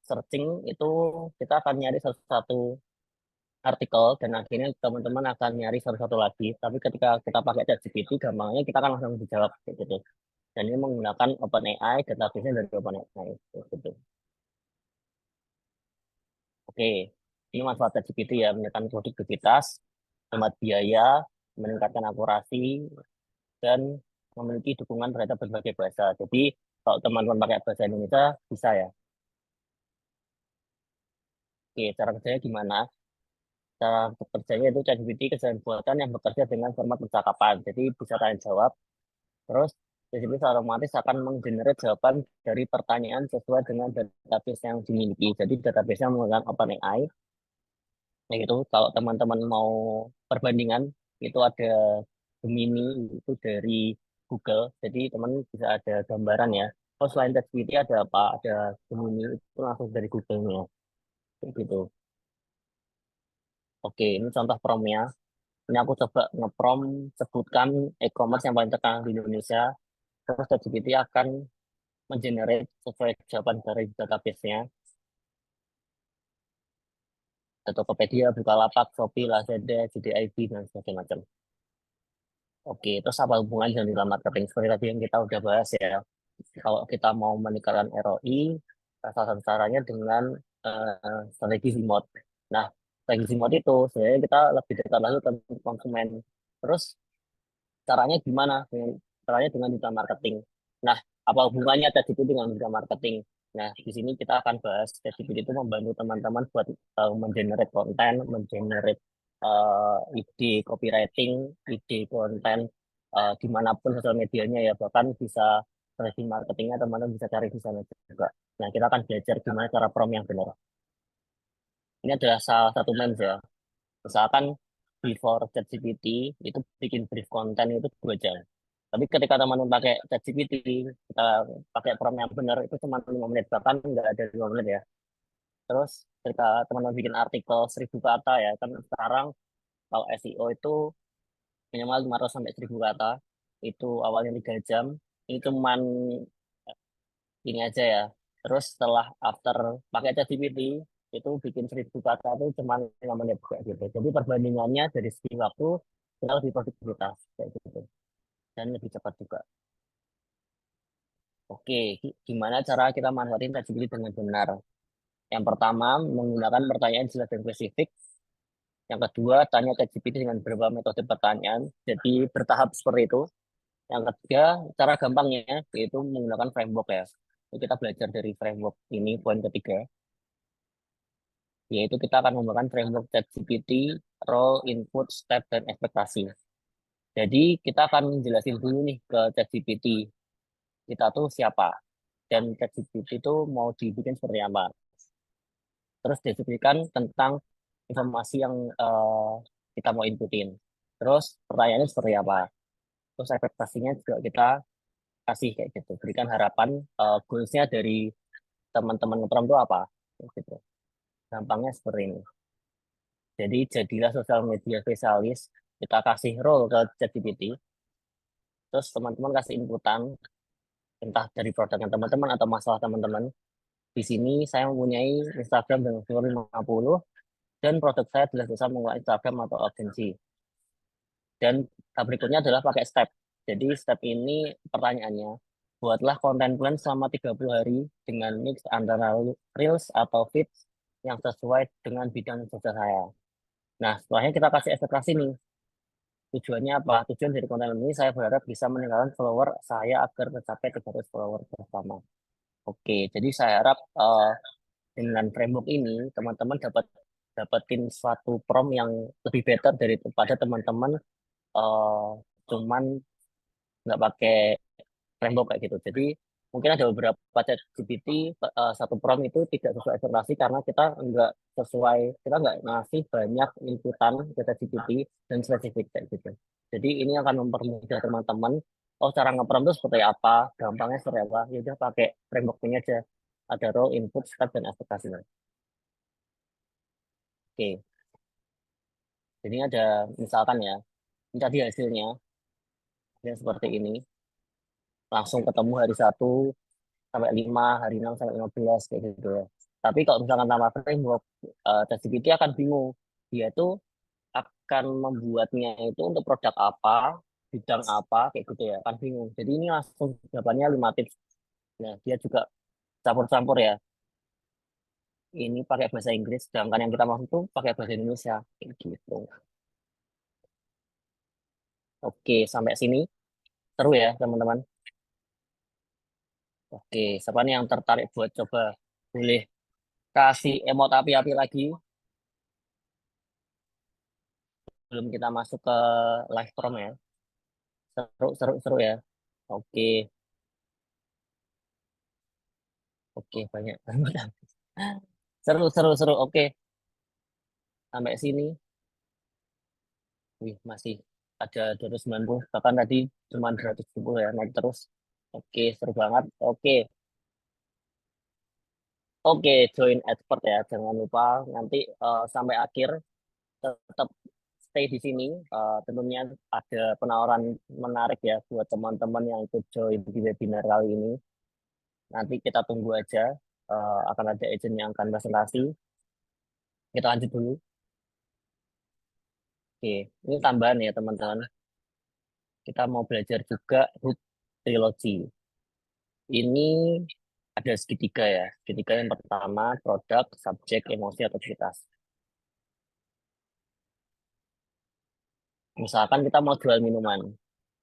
searching itu kita akan nyari satu artikel dan akhirnya teman-teman akan nyari satu-satu lagi. Tapi ketika kita pakai ChatGPT, gampangnya kita akan langsung dijawab kayak gitu. Dan ini menggunakan OpenAI, database-nya dari OpenAI. Gitu. Oke, ini manfaat ChatGPT ya, menekan produktivitas, hemat biaya, meningkatkan akurasi, dan memiliki dukungan terhadap berbagai bahasa. Jadi kalau teman-teman pakai bahasa Indonesia, bisa ya. Oke, cara kerjanya gimana? Cara bekerjanya itu ChatGPT keseharian buatan yang bekerja dengan format percakapan. Jadi bisa tanya jawab. Terus ChatGPT secara otomatis akan menggenerate jawaban dari pertanyaan sesuai dengan database yang dimiliki. Jadi database-nya menggunakan OpenAI. Nah itu kalau teman-teman mau perbandingan itu ada Gemini itu dari Google. Jadi teman bisa ada gambaran ya. Oh selain ChatGPT ada apa? Ada Gemini itu langsung dari Google-nya. Kayak gitu. Oke, ini contoh promnya. Ini aku coba ngeprom sebutkan e-commerce yang paling terkenal di Indonesia. Terus ChatGPT akan mengenerate sesuai jawaban dari database-nya. Ada Tokopedia, Bukalapak, Shopee, Lazada, JDID, dan sebagainya macam. Oke, terus apa hubungan dengan digital marketing? Seperti tadi yang kita udah bahas ya. Kalau kita mau meningkatkan ROI, salah satu caranya dengan strategi remote. Nah, strategi remote itu sebenarnya kita lebih dekat lagi ke konsumen. Terus caranya gimana? Caranya dengan digital marketing. Nah, apa hubungannya ChatGPT dengan digital marketing? Nah, di sini kita akan bahas ChatGPT itu membantu teman-teman buat mengenerate konten, mengenerate ide copywriting, ide konten dimanapun sosial medianya ya, bahkan bisa strategi marketingnya teman-teman bisa cari di sana juga. Nah, kita akan belajar gimana cara prom yang benar. Ini adalah salah satu memes ya. Misalkan before ChatGPT itu bikin brief konten itu 2 jam. Tapi ketika teman-teman pakai ChatGPT, kita pakai prompt yang benar itu cuma 5 menit, bahkan nggak ada 2 menit ya. Terus ketika teman-teman bikin artikel 1.000 kata ya, kan sekarang kalau SEO itu minimal 500 sampai 1.000 kata, itu awalnya 3 jam, ini cuman ini aja ya. Terus setelah after pakai ChatGPT, itu bikin 1.000 kata itu cuma 5 menit kayak gitu. Jadi perbandingannya dari segi waktu, kita lebih produktivitas kayak gitu. Dan lebih cepat juga. Oke, gimana cara kita manfaatin ChatGPT dengan benar? Yang pertama, menggunakan pertanyaan jelas dan spesifik. Yang kedua, tanya ChatGPT dengan beberapa metode pertanyaan. Jadi bertahap seperti itu. Yang ketiga, cara gampangnya yaitu menggunakan framework ya. Jadi kita belajar dari framework ini, poin ketiga. Yaitu kita akan menggunakan framework ChatGPT, role, input, step, dan ekspektasi. Jadi kita akan jelasin dulu nih ke ChatGPT, kita tuh siapa, dan ChatGPT itu mau dibikin seperti apa. Terus deskripsikan tentang informasi yang kita mau inputin. Terus pertanyaannya seperti apa. Terus ekspektasinya juga kita kasih kayak gitu. Berikan harapan goalsnya dari teman-teman ngeprompt itu apa. Kayak gitu. Gampangnya seperti ini. Jadi jadilah sosial media spesialis. Kita kasih role ke ChatGPT. Terus teman-teman kasih inputan entah dari produknya teman-teman atau masalah teman-teman. Di sini saya mempunyai Instagram dengan follower 50 dan produk saya adalah bisa mengelola Instagram atau agensi. Dan tahap berikutnya adalah pakai step. Jadi step ini pertanyaannya, buatlah konten plan selama 30 hari dengan mix antara reels atau feeds yang sesuai dengan bidang kerja saya. Nah, setelahnya kita kasih ekspektasi nih. Tujuannya apa? Tujuan dari konten ini saya berharap bisa meningkatkan follower saya agar mencapai 300 follower bersama. Oke, jadi saya harap dengan framework ini teman-teman dapatin suatu prompt yang lebih better daripada teman-teman eh, cuman nggak pakai framework kayak gitu. Jadi mungkin ada beberapa chat GPT satu prompt itu tidak sesuai ekspektasi karena kita nggak ngasih banyak inputan ke chat GPT dan spesifik kayak gitu. Jadi ini akan mempermudah teman-teman. Oh, cara nge-prompt itu seperti apa, gampangnya seperti apa. Ya udah pakai framework ini aja. Ada role, input, step, dan ekspektasinya. Oke, jadi ada misalkan ya, ini tadi hasilnya yang seperti ini. Langsung ketemu hari 1 sampai 5, hari 6 sampai 15 kayak gitu ya. Tapi kalau misalkan tanpa framework, ChatGPT akan bingung. Dia tuh akan membuatnya itu untuk produk apa, bidang apa, kayak gitu ya. Kan bingung. Jadi ini langsung jawabannya 5 tips. Nah, dia juga campur-campur ya. Ini pakai bahasa Inggris, sedangkan yang kita maksud tuh pakai bahasa Indonesia. Kayak gitu. Oke, sampai sini. Seru ya, teman-teman. Oke, siapa nih yang tertarik buat coba? Boleh kasih emot api-api lagi sebelum kita masuk ke live prom ya. Seru, seru, seru ya. Oke, oke, banyak banget. Seru, seru, seru. Oke, sampai sini. Wih, masih ada 290. Bahkan tadi cuma 270 ya, naik terus. Oke, seru banget. Oke, oke, join expert ya. Jangan lupa nanti sampai akhir tetap stay di sini. Tentunya ada penawaran menarik ya buat teman-teman yang ikut join di webinar kali ini. Nanti kita tunggu aja. Akan ada agent yang akan presentasi. Kita lanjut dulu. Oke, ini tambahan ya teman-teman. Kita mau belajar juga hub trilogy. Ini ada segitiga ya. Segitiga yang pertama, produk, subjek, emosi, atau aktivitas. Misalkan kita mau jual minuman.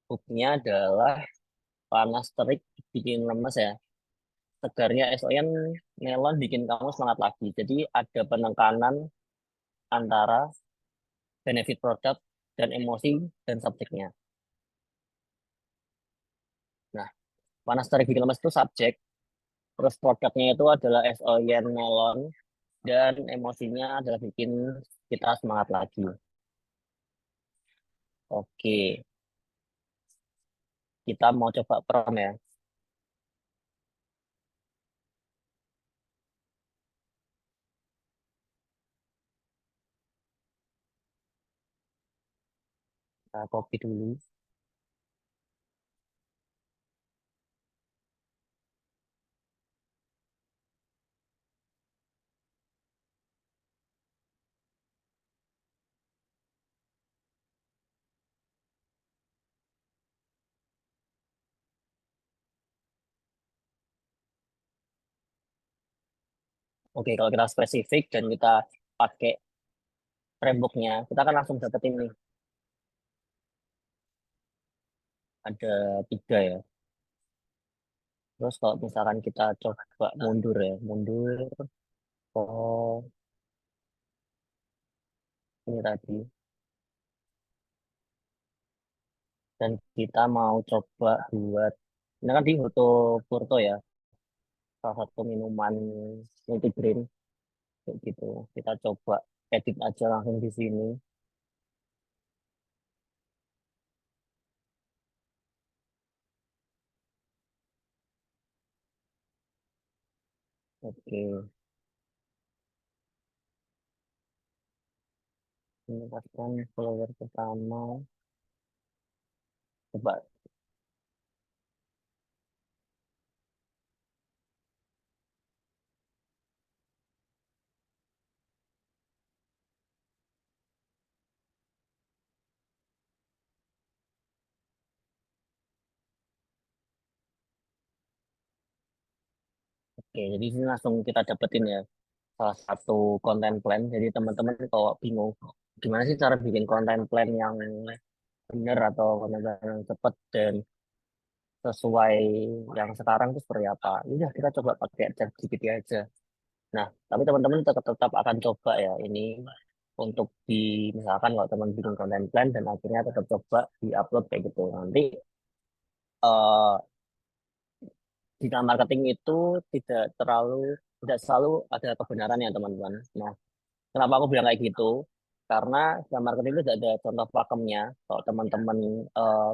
Hubnya adalah panas terik bikin lemes ya. Segarnya esoyan melon bikin kamu semangat lagi. Jadi ada penekanan antara benefit produk dan emosi dan subjeknya. Nah, panas terik bikin lemes itu subjek. Terus produknya itu adalah es oyen melon dan emosinya adalah bikin kita semangat lagi. Oke, kita mau coba prom ya. Kita copy dulu. Oke, kalau kita spesifik dan kita pakai frameworknya, kita kan langsung dapetin nih ada tiga ya. Terus kalau misalkan kita coba mundur ya, mundur oh ini tadi, dan kita mau coba buat, ini kan di foto Porto ya, salah satu minuman multigrain kayak gitu. Kita coba edit aja langsung di sini. Oke, ini pastikan follower pertama. Coba, oke, jadi sini langsung kita dapetin ya salah satu konten plan. Jadi teman-teman kalau bingung gimana sih cara bikin konten plan yang benar atau konten plan yang cepat dan sesuai yang sekarang itu seperti apa? Udah kita coba pakai ChatGPT aja. Nah, tapi teman-teman tetap tetap akan coba ya ini untuk di misalkan kalau teman bikin konten plan dan akhirnya tetap coba di-upload kayak gitu. Nanti eh digital marketing itu tidak terlalu tidak selalu ada kebenaran ya teman-teman. Nah, kenapa aku bilang kayak gitu? Karena digital marketing itu tidak ada contoh pakemnya. Kalau teman-teman eh,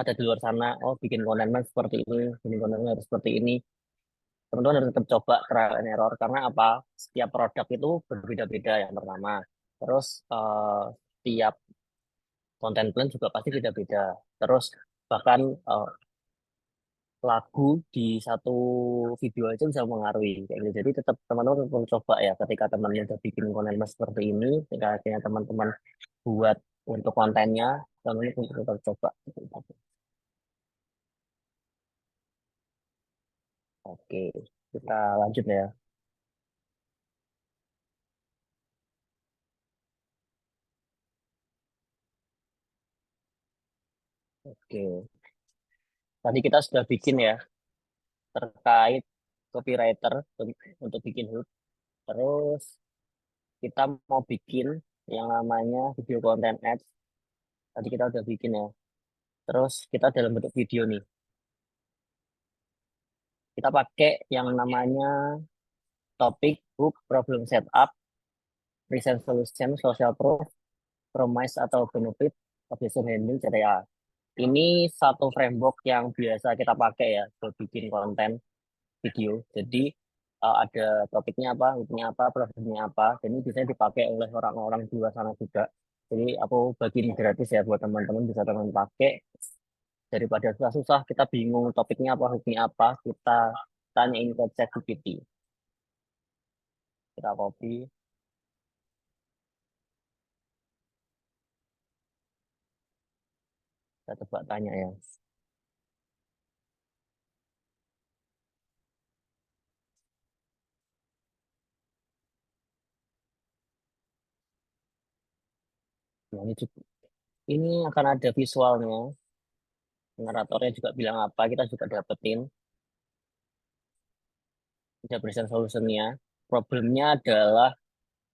ada di luar sana, oh bikin konten plan seperti ini, bikin konten plan harus seperti ini. Teman-teman harus tetap coba trial and error karena apa? Setiap produk itu berbeda-beda yang pertama. Terus setiap konten plan juga pasti beda-beda. Terus bahkan lagu di satu video aja bisa mengaruhi kayak gitu. Jadi tetap teman-teman tetap coba ya ketika temannya udah bikin konten mas seperti ini, ketika akhirnya teman-teman buat untuk kontennya, teman-teman tetap coba. Oke, kita lanjut ya. Oke, tadi kita sudah bikin ya terkait copywriter untuk bikin hook. Terus kita mau bikin yang namanya video content ads. Tadi kita udah bikin ya. Terus kita dalam bentuk video nih. Kita pakai yang namanya topik, hook, problem setup, present solution, social proof, promise atau benefit, objection handling, CTA. Ini satu framework yang biasa kita pakai ya buat bikin konten video. Jadi ada topiknya apa, hooknya apa, problemnya apa. Dan ini biasanya dipakai oleh orang-orang di luar sana juga. Jadi aku bagiin gratis ya buat teman-teman bisa teman pakai. Daripada susah-susah kita bingung topiknya apa, hooknya apa, kita tanyain ke ChatGPT. Kita copy, kita coba tanya ya. Nah, ini akan ada visualnya, generatornya juga bilang apa, kita juga dapetin, ada present solutionnya. Problemnya adalah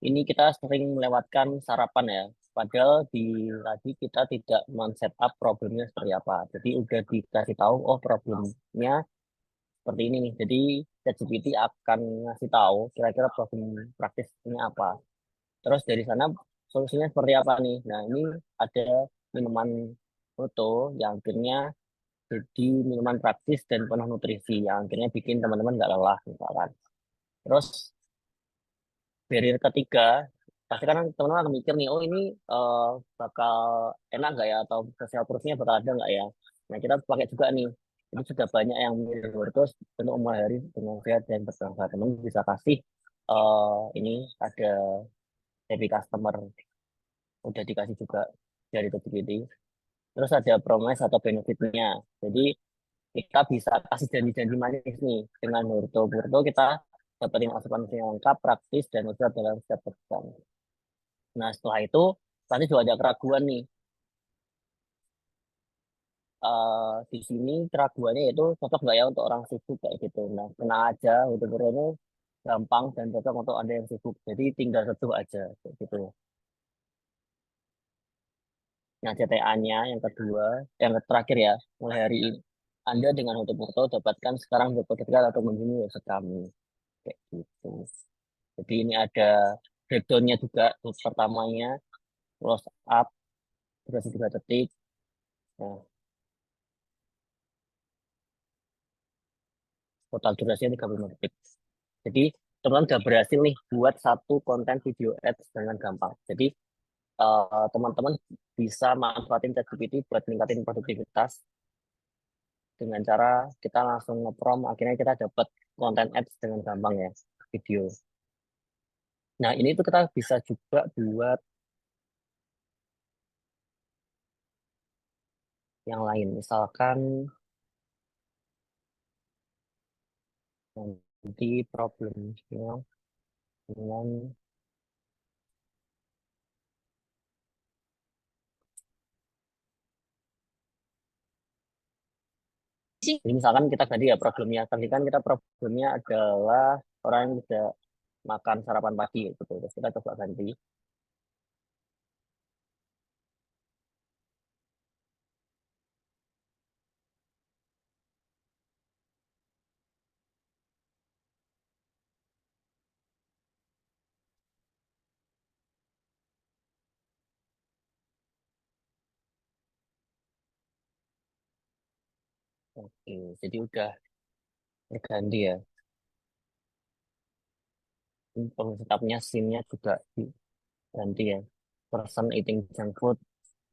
ini kita sering melewatkan sarapan ya, padahal di tadi kita tidak men-setup problemnya seperti apa. Jadi udah dikasih tahu, oh problemnya seperti ini nih. Jadi ChatGPT akan ngasih tahu kira-kira problem praktisnya apa. Terus dari sana solusinya seperti apa nih? Nah, ini ada minuman foto yang akhirnya jadi minuman praktis dan penuh nutrisi yang akhirnya bikin teman-teman nggak lelah misalkan. Terus barrier ketiga, pasti kan teman-teman akan mikir nih, oh ini eh, bakal enak nggak ya, atau sosial proofnya bakal ada nggak ya. Nah kita pakai juga nih, ini sudah banyak yang mirror terus untuk memulai hari dengan sehat dan berbangga. Teman bisa kasih ini ada happy customer, udah dikasih juga dari TGPT. Terus ada promise atau benefitnya. Jadi kita bisa kasih janji-janji manis nih dengan Hurto. Hurto kita dapetin asupan yang lengkap, praktis, dan mudah dalam setiap pesan. Nah, setelah itu pasti juga ada keraguan nih. Di sini keraguannya itu cocok nggak ya untuk orang sibuk kayak gitu. Nah, kena aja, Hurto ini gampang dan cocok untuk Anda yang sibuk. Jadi tinggal seduh aja kayak gitu. Nah, CTA-nya yang kedua, yang terakhir ya, mulai hari ini. Anda dengan Hurto dapatkan sekarang berpotensial atau menghuni website kami. Kayak gitu. Jadi ini ada breakdownnya juga. Terus pertamanya close up durasi 3 detik. Nah, total durasinya 30 detik. Jadi teman-teman udah berhasil nih buat satu konten video ads dengan gampang. Jadi teman-teman bisa manfaatin ChatGPT buat meningkatin produktivitas dengan cara kita langsung nge-prom, akhirnya kita dapat konten ads dengan gampang ya, video. Nah, ini tuh kita bisa juga buat yang lain. Misalkan nanti problemnya dengan jadi misalkan kita tadi ya problemnya, tadi kan kita problemnya adalah orang yang tidak makan sarapan pagi gitu. Terus kita coba ganti. Oke, jadi udah terganti ya. Setapnya scene-nya juga diganti ya. Person eating junk food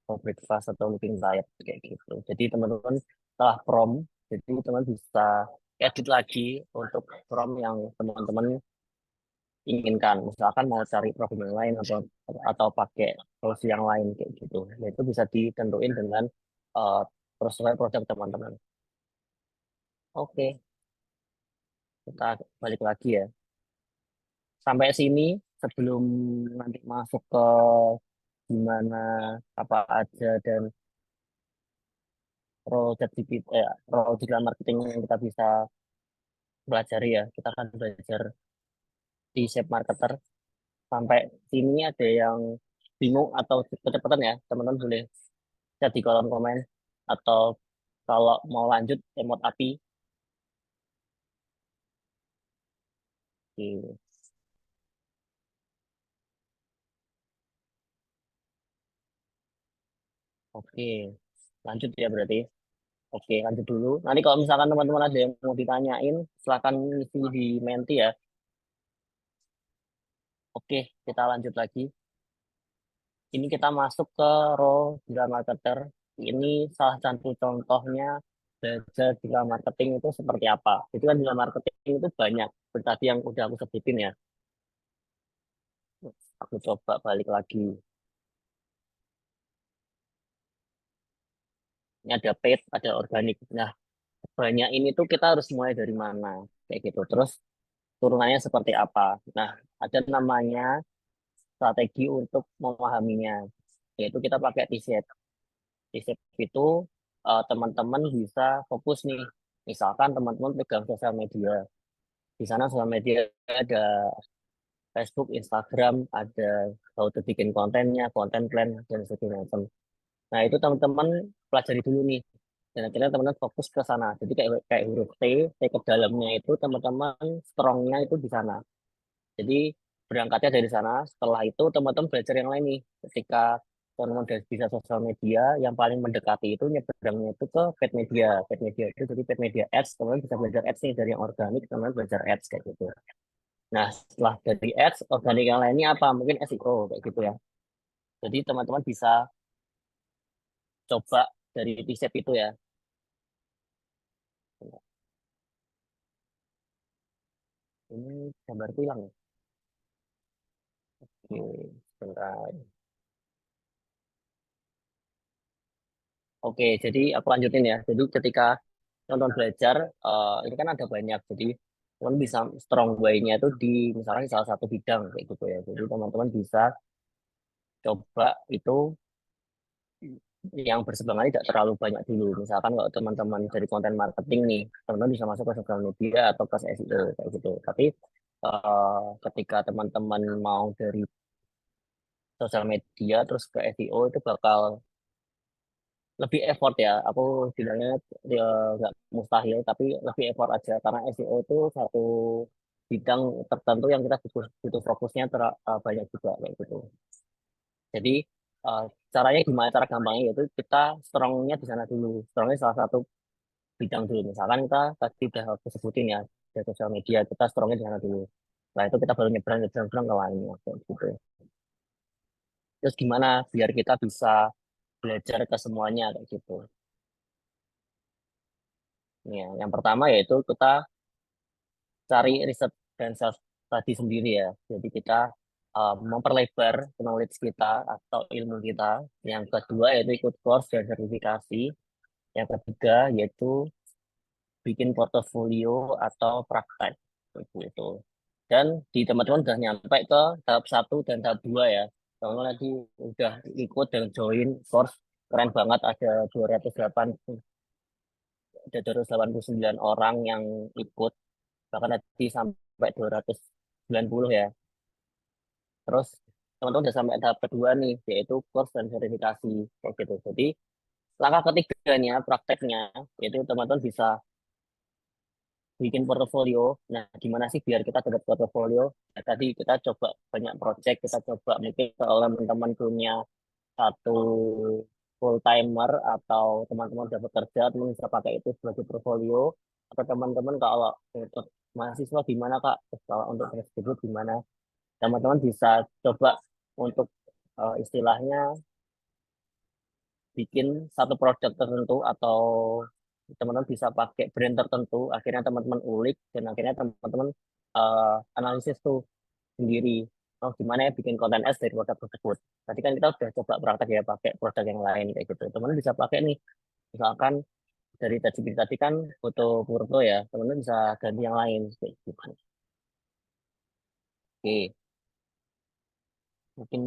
for breakfast atau looking tired kayak gitu. Jadi teman-teman setelah prom, jadi teman bisa edit lagi untuk prom yang teman-teman inginkan. Misalkan mau cari problem yang lain atau pakai solusi yang lain kayak gitu. Nah, itu bisa ditentuin dengan uh, sesuai produk teman-teman. Oke, kita balik lagi ya. Sampai sini sebelum nanti masuk ke gimana apa aja dan project role digital marketing yang kita bisa pelajari ya. Kita akan belajar di shape marketer. Sampai sini ada yang bingung atau kecepatan ya, teman-teman boleh chat di kolom komen atau kalau mau lanjut emot api. Oke, oke. Lanjut ya berarti. Oke, lanjut dulu. Nanti kalau misalkan teman-teman ada yang mau ditanyain, silakan isi di Menti ya. Oke, kita lanjut lagi. Ini kita masuk ke role digital marketer. Ini salah satu contohnya belajar digital marketing itu seperti apa. Itu kan digital marketing itu banyak. Seperti tadi yang udah aku sebutin ya. Aku coba balik lagi. Ini ada paid, ada organik. Nah, banyak ini tuh kita harus mulai dari mana. Kayak gitu. Terus turunannya seperti apa. Nah, ada namanya strategi untuk memahaminya. Yaitu kita pakai T-shape. T-shape itu teman-teman bisa fokus nih. Misalkan teman-teman pegang sosial media. Di sana sosial media ada Facebook, Instagram, ada how to bikin kontennya, konten plan, dan sebagainya. Nah, itu teman-teman pelajari dulu nih. Dan akhirnya teman-teman fokus ke sana. Jadi kayak kayak huruf T ke dalamnya itu teman-teman strongnya itu di sana. Jadi berangkatnya dari sana. Setelah itu teman-teman belajar yang lain nih. Ketika teman-teman udah bisa sosial media, yang paling mendekati itu nyebrangnya itu ke paid media. Paid media itu jadi paid media ads, teman-teman bisa belajar ads nih dari yang organik, teman-teman belajar ads kayak gitu. Nah, setelah dari ads, organik yang lainnya apa? Mungkin SEO kayak gitu ya. Jadi teman-teman bisa coba dari T-Shape itu ya. Ini gambar hilang ya. Oke, sebentar. Oke, jadi aku lanjutin ya. Jadi ketika nonton belajar, ini kan ada banyak. Jadi teman bisa strong way-nya itu di misalnya di salah satu bidang kayak gitu ya. Jadi teman-teman bisa coba itu yang berseberangan tidak terlalu banyak dulu. Misalkan kalau teman-teman dari konten marketing nih, teman-teman bisa masuk ke sosial media atau ke SEO kayak gitu. Tapi ketika teman-teman mau dari sosial media terus ke SEO itu bakal lebih effort ya. Aku bilangnya ya nggak mustahil, tapi lebih effort aja karena SEO itu satu bidang tertentu yang kita butuh butuh fokusnya banyak juga kayak gitu. Jadi eh, caranya gimana? Cara gampangnya yaitu kita strongnya di sana dulu. Strongnya salah satu bidang dulu. Misalkan kita tadi udah aku sebutin ya di sosial media kita strongnya di sana dulu. Nah itu kita baru nyebrang nyebrang nyebrang ke lainnya kayak gitu. Terus gimana biar kita bisa belajar ke semuanya kayak gitu. Ya, yang pertama yaitu kita cari riset dan self study sendiri ya. Jadi kita memperlebar knowledge kita atau ilmu kita. Yang kedua yaitu ikut course dan sertifikasi. Yang ketiga yaitu bikin portofolio atau praktek itu. Dan di teman-teman udah nyampe ke tahap satu dan tahap dua ya. Teman-teman lagi udah ikut dan join course keren banget ada 289 orang yang ikut bahkan tadi sampai 290 ya. Terus teman-teman udah sampai tahap kedua nih, yaitu course dan sertifikasi kayak gitu. Jadi langkah ketiganya, prakteknya, yaitu teman-teman bisa bikin portofolio. Nah, gimana sih biar kita dapat portofolio? Nah, tadi kita coba banyak project, kita coba mungkin kalau teman-teman punya satu full timer atau teman-teman udah bekerja, teman bisa pakai itu sebagai portfolio. Atau teman-teman kalau untuk mahasiswa gimana Kak? Terus kalau untuk graduate gimana? Teman-teman bisa coba untuk istilahnya bikin satu produk tertentu atau teman-teman bisa pakai brand tertentu, akhirnya teman-teman ulik dan akhirnya teman-teman analisis tuh sendiri. Oh, gimana ya bikin konten ads dari produk tersebut. Tadi kan kita udah coba praktek ya pakai produk yang lain kayak gitu. Teman-teman bisa pakai nih, misalkan dari tadi kan foto foto ya, teman-teman bisa ganti yang lain kayak gitu. Oke, mungkin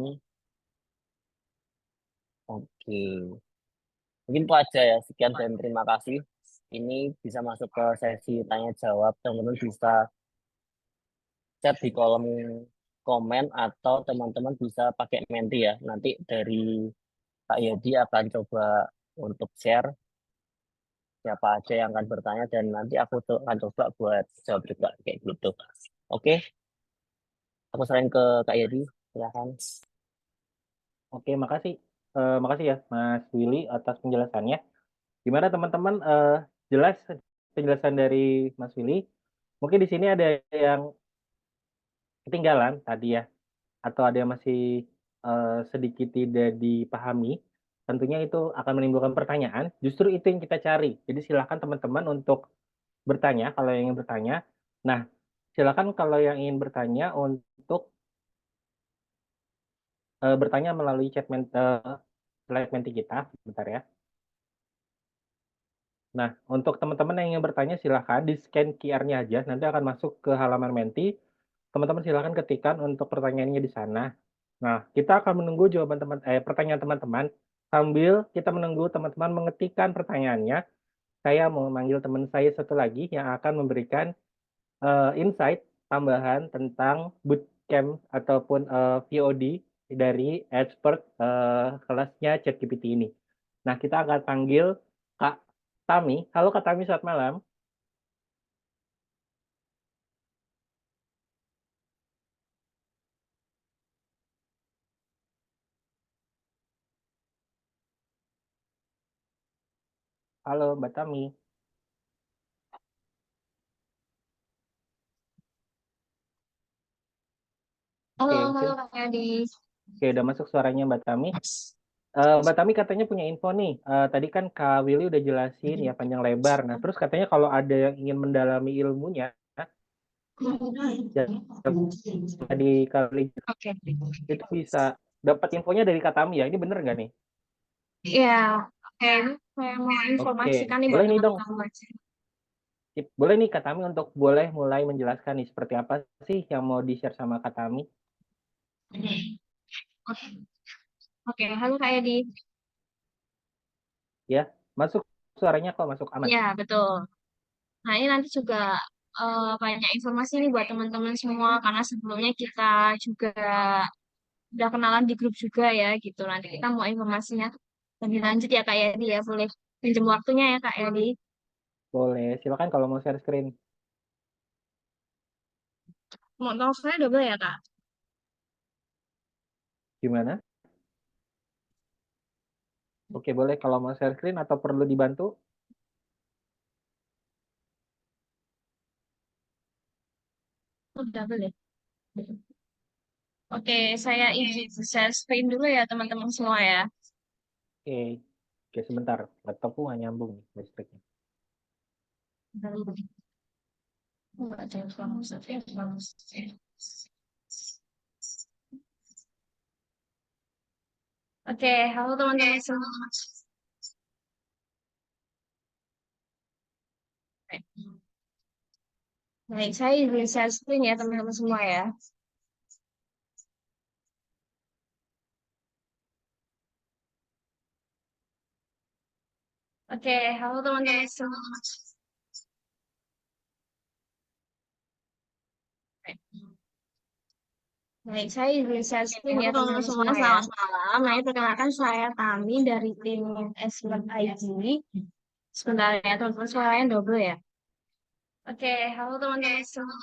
oke. Mungkin itu aja ya. Sekian dan terima kasih. Ini bisa masuk ke sesi tanya jawab. Teman-teman bisa chat di kolom komen atau teman-teman bisa pakai Menti ya. Nanti dari Kak Yadi akan coba untuk share siapa aja yang akan bertanya dan nanti aku tuh akan coba buat jawab juga kayak gitu. Oke, aku serahin ke Kak Yadi. Silakan. Oke, makasih. Makasih ya Mas Willy atas penjelasannya. Gimana teman-teman, jelas penjelasan dari Mas Willy? Mungkin di sini ada yang ketinggalan tadi ya, atau ada yang masih sedikit tidak dipahami, tentunya itu akan menimbulkan pertanyaan. Justru itu yang kita cari. Jadi silakan teman-teman untuk bertanya kalau yang ingin bertanya. Nah, silakan kalau yang ingin bertanya untuk bertanya melalui slide menti kita, bentar ya. Nah, untuk teman-teman yang ingin bertanya silahkan di-scan QR-nya aja, nanti akan masuk ke halaman Menti. Teman-teman silahkan ketikkan untuk pertanyaannya di sana. Nah, kita akan menunggu pertanyaan teman-teman sambil kita menunggu teman-teman mengetikkan pertanyaannya. Saya mau memanggil teman saya satu lagi yang akan memberikan insight tambahan tentang bootcamp ataupun VOD dari expert kelasnya ChatGPT ini. Nah, kita akan panggil Kak Tami. Halo Kak Tami, selamat malam. Halo, Mbak Tami. Halo, Oke, halo mungkin Kak Adi. oke, udah masuk suaranya Mbak Tami. Mbak Tami katanya punya info nih. Tadi kan Kak Willy udah jelasin ya panjang lebar. Nah, terus katanya kalau ada yang ingin mendalami ilmunya, ya di Kak Willy Oke. itu bisa dapat infonya dari Kak Tami ya. Ini bener nggak nih? Ya, oke. Ini saya mau Oke, informasikan nih buat boleh nih dong. teman-teman. Sip. Boleh nih Kak Tami untuk boleh mulai menjelaskan nih seperti apa sih yang mau di-share sama Kak Tami? Oke, oke. Halo Kak Adi. Ya, masuk suaranya kok masuk aman. Ya, betul. Nah, ini nanti juga banyak informasi nih buat teman-teman semua karena sebelumnya kita juga udah kenalan di grup juga ya gitu. Nanti kita mau informasinya lebih lanjut ya Kak Adi ya. Boleh pinjam waktunya ya Kak Adi. Boleh, silakan kalau mau share screen. Mau tahu saya double ya Kak? Gimana? Oke, boleh kalau mau share screen atau perlu dibantu? Oh, double ya. Oke, saya izin share screen dulu ya teman-teman semua ya. Oke, oke sebentar. Laptopku nggak nyambung nih listriknya. Nggak ada yang bagus, ada yang bagus. Oke, halo teman-teman semua. Baik, saya izin share screen ya teman-teman semua ya. Oke, halo teman-teman semua. Baik, saya izin share screen ya teman-teman semua. Selamat malam. Nah, perkenalkan saya Tami dari tim Expert IG. Sebentar ya teman-teman, suaranya double ya. Oke, halo teman-teman semua.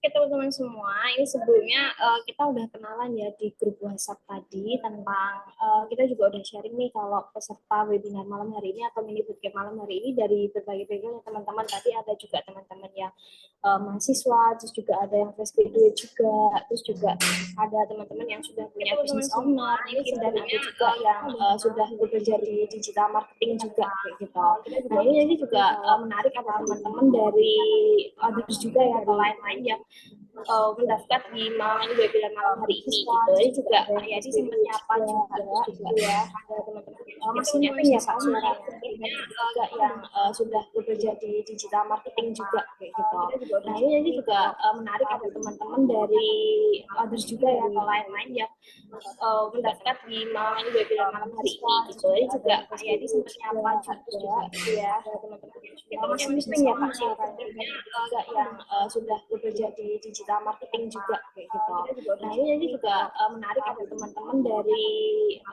Oke teman-teman semua, ini sebelumnya kita udah kenalan ya di grup WhatsApp tadi tentang kita juga udah sharing nih kalau peserta webinar malam hari ini atau mini bootcamp malam hari ini dari berbagai background teman-teman. Tadi ada juga teman-teman yang mahasiswa, terus juga ada yang fresh graduate juga, terus juga ada teman-teman yang sudah punya business owner mungkin, dan ada juga yang sudah bekerja di digital marketing juga kayak gitu. Nah ini juga menarik ada teman-teman dari others juga ya atau lain-lain yang mendaftar di malam ini webinar malam hari ini gitu. Ini juga ya di sempat nyapa juga ya ada teman-teman masih mungkin ya Pak suaranya juga yang sudah bekerja di digital marketing juga kayak gitu. Nah ini juga menarik ada teman-teman dari others juga ya atau lain-lain yang mendaftar di malam ini webinar malam hari ini gitu. Ini juga ya di sempat nyapa juga ya ada teman-teman masih mungkin ya Pak suaranya juga yang sudah bekerja di digital marketing juga kayak gitu. Nah ini juga menarik ada teman-teman dari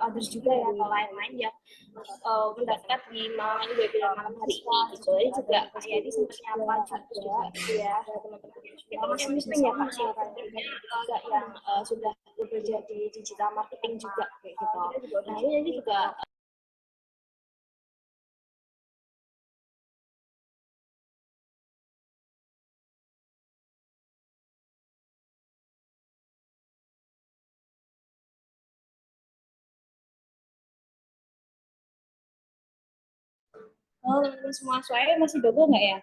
others juga ya atau lain-lain yang mendaftar di malam ini webinar malam hari ini gitu. Ini juga ya di sempat nyapa juga ya ada teman-teman masih mungkin ya Pak suaranya juga yang sudah bekerja di digital marketing juga kayak gitu. Nah ini juga teman-teman semua suaranya masih double nggak ya?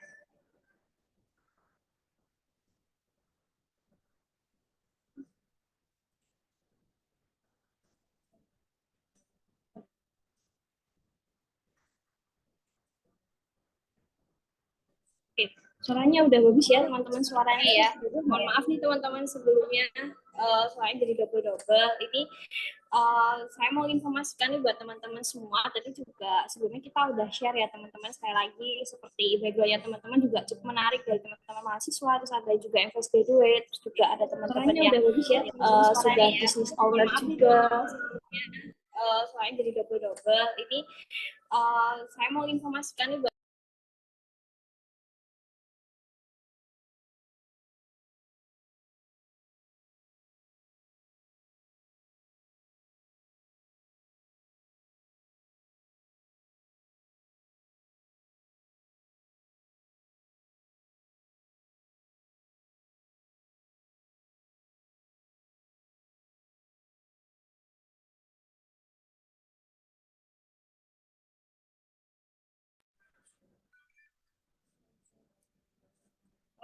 Oke, suaranya udah bagus ya teman-teman suaranya ya. Mohon maaf nih teman-teman sebelumnya suaranya jadi double-double. Ini Saya mau informasikan nih buat teman-teman semua, tadi juga sebelumnya kita udah share ya teman-teman, sekali lagi seperti background-nya teman-teman juga cukup menarik dari teman-teman mahasiswa, terus ada juga yang fresh graduate, terus juga ada teman-teman yang sudah business owner juga, selain jadi double-double. Ini saya mau informasikan nih buat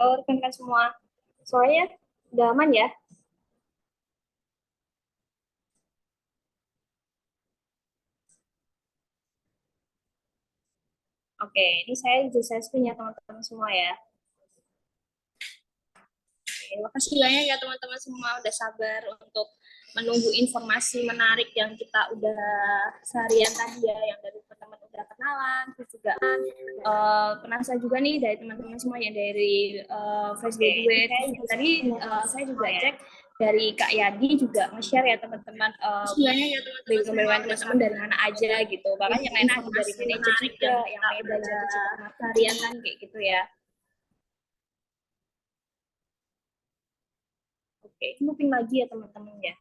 rekan-rekan semua. Soalnya udah aman ya? Oke, ini saya punya teman-teman semua ya. Terima kasih banyak ya teman-teman semua udah sabar untuk menunggu informasi menarik yang kita udah seharian tadi ya, yang dari teman-teman udah kenalan, terus juga penasaran juga nih dari teman-teman semua yang dari fresh graduate. Tadi saya juga cek dari Kak Yadi juga nge-share ya teman-teman background teman-teman dari mana aja gitu. Bahkan yang lain ada dari manajer juga, yang belajar digital harian kan kayak gitu ya. Oke, looping lagi ya teman-teman ya.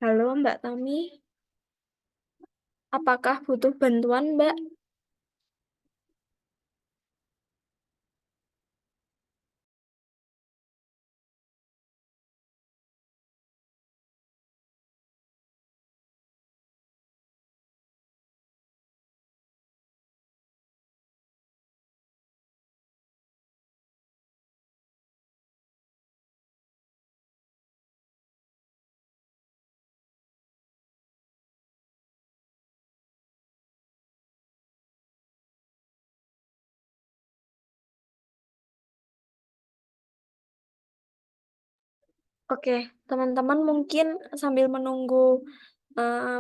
Halo Mbak Tami, apakah butuh bantuan Mbak? Oke, teman-teman mungkin sambil menunggu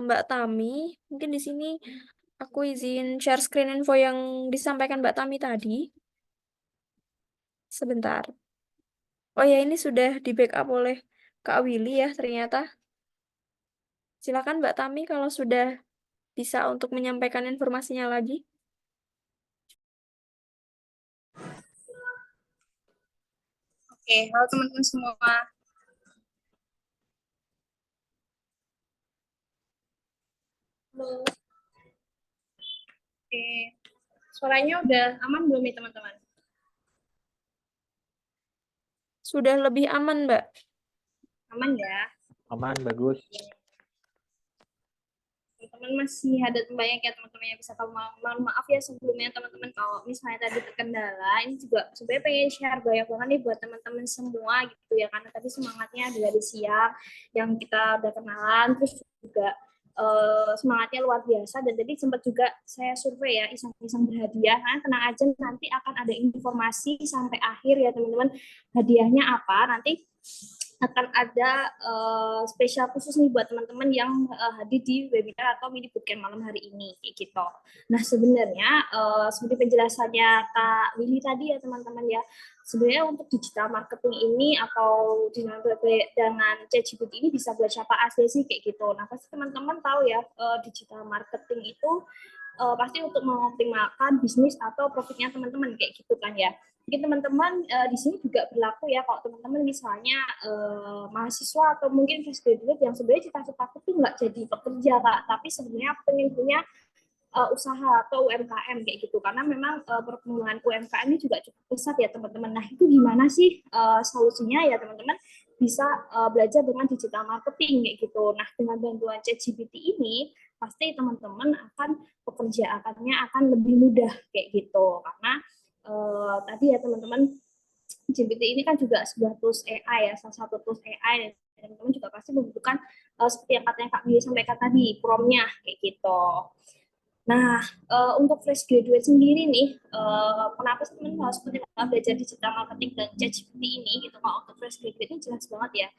Mbak Tami, mungkin di sini aku izin share screen info yang disampaikan Mbak Tami tadi. Sebentar. Oh ya, ini sudah di backup oleh Kak Willy ya ternyata. Silakan Mbak Tami kalau sudah bisa untuk menyampaikan informasinya lagi. Oke, halo teman-teman semua. Halo. Oke, suaranya udah aman belum nih teman-teman? Sudah lebih aman, Mbak. Aman ya? Aman, bagus. Teman-teman masih ada banyak ya teman-teman yang bisa tahu. Mohon maaf ya sebelumnya teman-teman kalau misalnya tadi terkendala. Ini juga sebenarnya pengen share banyak banget nih buat teman-teman semua gitu ya, karena tadi semangatnya dari siang yang kita udah kenalan, terus juga semangatnya luar biasa. Dan tadi sempat juga saya survei ya, iseng-iseng berhadiah. Nah, tenang aja, nanti akan ada informasi sampai akhir ya teman-teman, hadiahnya apa nanti akan ada spesial khusus nih buat teman-teman yang hadir di webinar atau mini bootcamp malam hari ini kayak gitu. Nah sebenarnya seperti penjelasannya Kak Willy tadi ya teman-teman ya, sebenarnya untuk digital marketing ini atau dengan ChatGPT ini bisa buat siapa aja sih kayak gitu. Nah pasti teman-teman tahu ya digital marketing itu pasti untuk mengoptimalkan bisnis atau profitnya teman-teman kayak gitu kan ya. Mungkin teman-teman di sini juga berlaku ya kalau teman-teman misalnya mahasiswa atau mungkin fresh graduate yang sebenarnya cita-cita aku tuh nggak jadi pekerja Kak, tapi sebenarnya pengen punya usaha atau UMKM kayak gitu, karena memang perkembangan UMKM ini juga cukup pesat ya teman-teman. Nah itu gimana sih solusinya ya teman-teman, bisa belajar dengan digital marketing kayak gitu. Nah dengan bantuan ChatGPT ini pasti teman-teman akan pekerjaannya akan lebih mudah kayak gitu, karena tadi ya teman-teman, GPT ini kan juga sebuah tools AI ya, salah satu tools AI, dan teman-teman juga pasti membutuhkan seperti yang katanya Kak Mia sampaikan tadi, prompt-nya kayak gitu. Nah, untuk fresh graduate sendiri nih, kenapa sih teman-teman harus belajar digital marketing dan ChatGPT ini gitu? Kalau untuk fresh graduate ini jelas banget ya.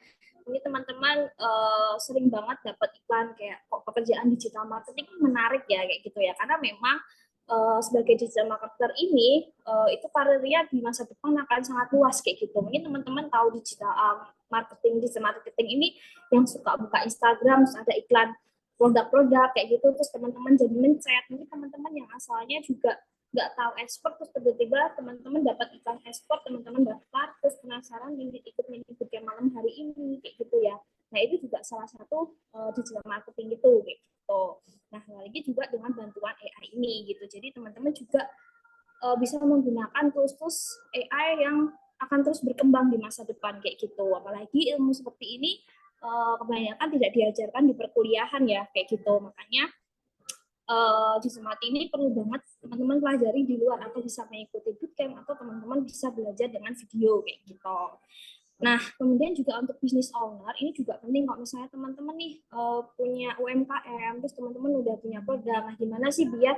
Ini teman-teman sering banget dapat iklan kayak kok pekerjaan digital marketing menarik ya kayak gitu ya, karena memang sebagai digital marketer ini itu karirnya di masa depan akan sangat luas kayak gitu. Mungkin teman-teman tahu digital marketing ini yang suka buka Instagram, terus ada iklan produk-produk kayak gitu, terus teman-teman jadi mencet. Mungkin teman-teman yang asalnya juga nggak tahu ekspor, terus tiba-tiba teman-teman dapat iklan ekspor, teman-teman daftar, terus penasaran ikut mini bootcamp malam hari ini kayak gitu ya. Nah itu juga salah satu digital marketing itu kayak gitu. Nah lagi juga dengan bantuan AI ini gitu, jadi teman-teman juga bisa menggunakan tools-tools AI yang akan terus berkembang di masa depan kayak gitu. Apalagi ilmu seperti ini kebanyakan tidak diajarkan di perkuliahan ya kayak gitu. Makanya di Semati ini perlu banget teman-teman pelajari di luar, atau bisa mengikuti bootcamp, atau teman-teman bisa belajar dengan video kayak gitu. Nah, kemudian juga untuk business owner ini juga penting. Kalau misalnya teman-teman nih punya UMKM, terus teman-teman udah punya produk, nah gimana sih biar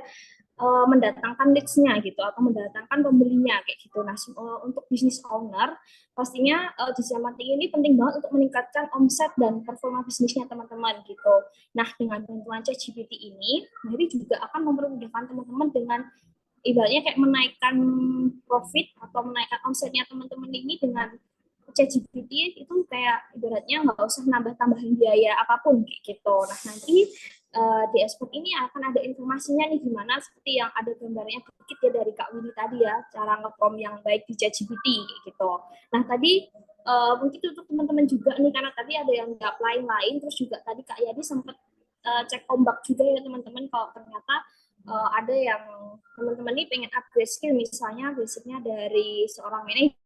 mendatangkan leads-nya gitu, atau mendatangkan pembelinya kayak gitu. Nah, untuk business owner pastinya digital marketing ini penting banget untuk meningkatkan omset dan performa bisnisnya teman-teman gitu. Nah, dengan bantuan ChatGPT ini juga akan mempermudahkan teman-teman dengan ibaratnya kayak menaikkan profit atau menaikkan omsetnya teman-teman ini. Dengan ChatGPT itu kayak ibaratnya nggak usah nambah-tambahin biaya apapun kayak gitu. Nah nanti di expert ini akan ada informasinya nih, gimana seperti yang ada gambarnya sedikit ya dari Kak Willy tadi ya, cara nge-prompt yang baik di ChatGPT kayak gitu. Nah tadi mungkin untuk teman-teman juga nih, karena tadi ada yang nggak lain-lain, terus juga tadi Kak Yadi sempat cek ombak juga ya teman-teman, kalau ternyata ada yang teman-teman ini pengen upgrade skill, misalnya basicnya dari seorang manajer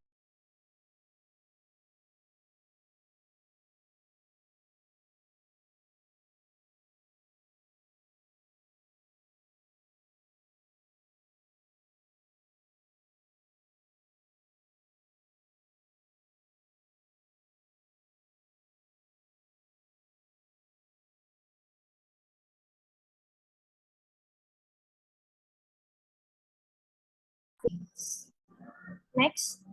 next.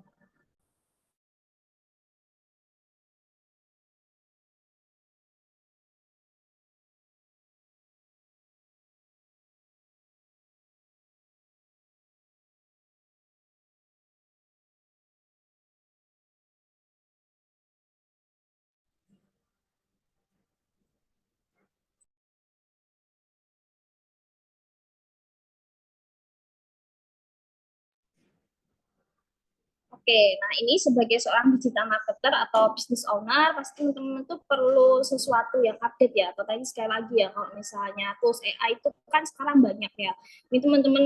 Oke, nah ini sebagai seorang digital marketer atau business owner, pasti teman-teman tuh perlu sesuatu yang update ya. Atau tadi sekali lagi ya, kalau misalnya tools AI itu kan sekarang banyak ya. Ini teman-teman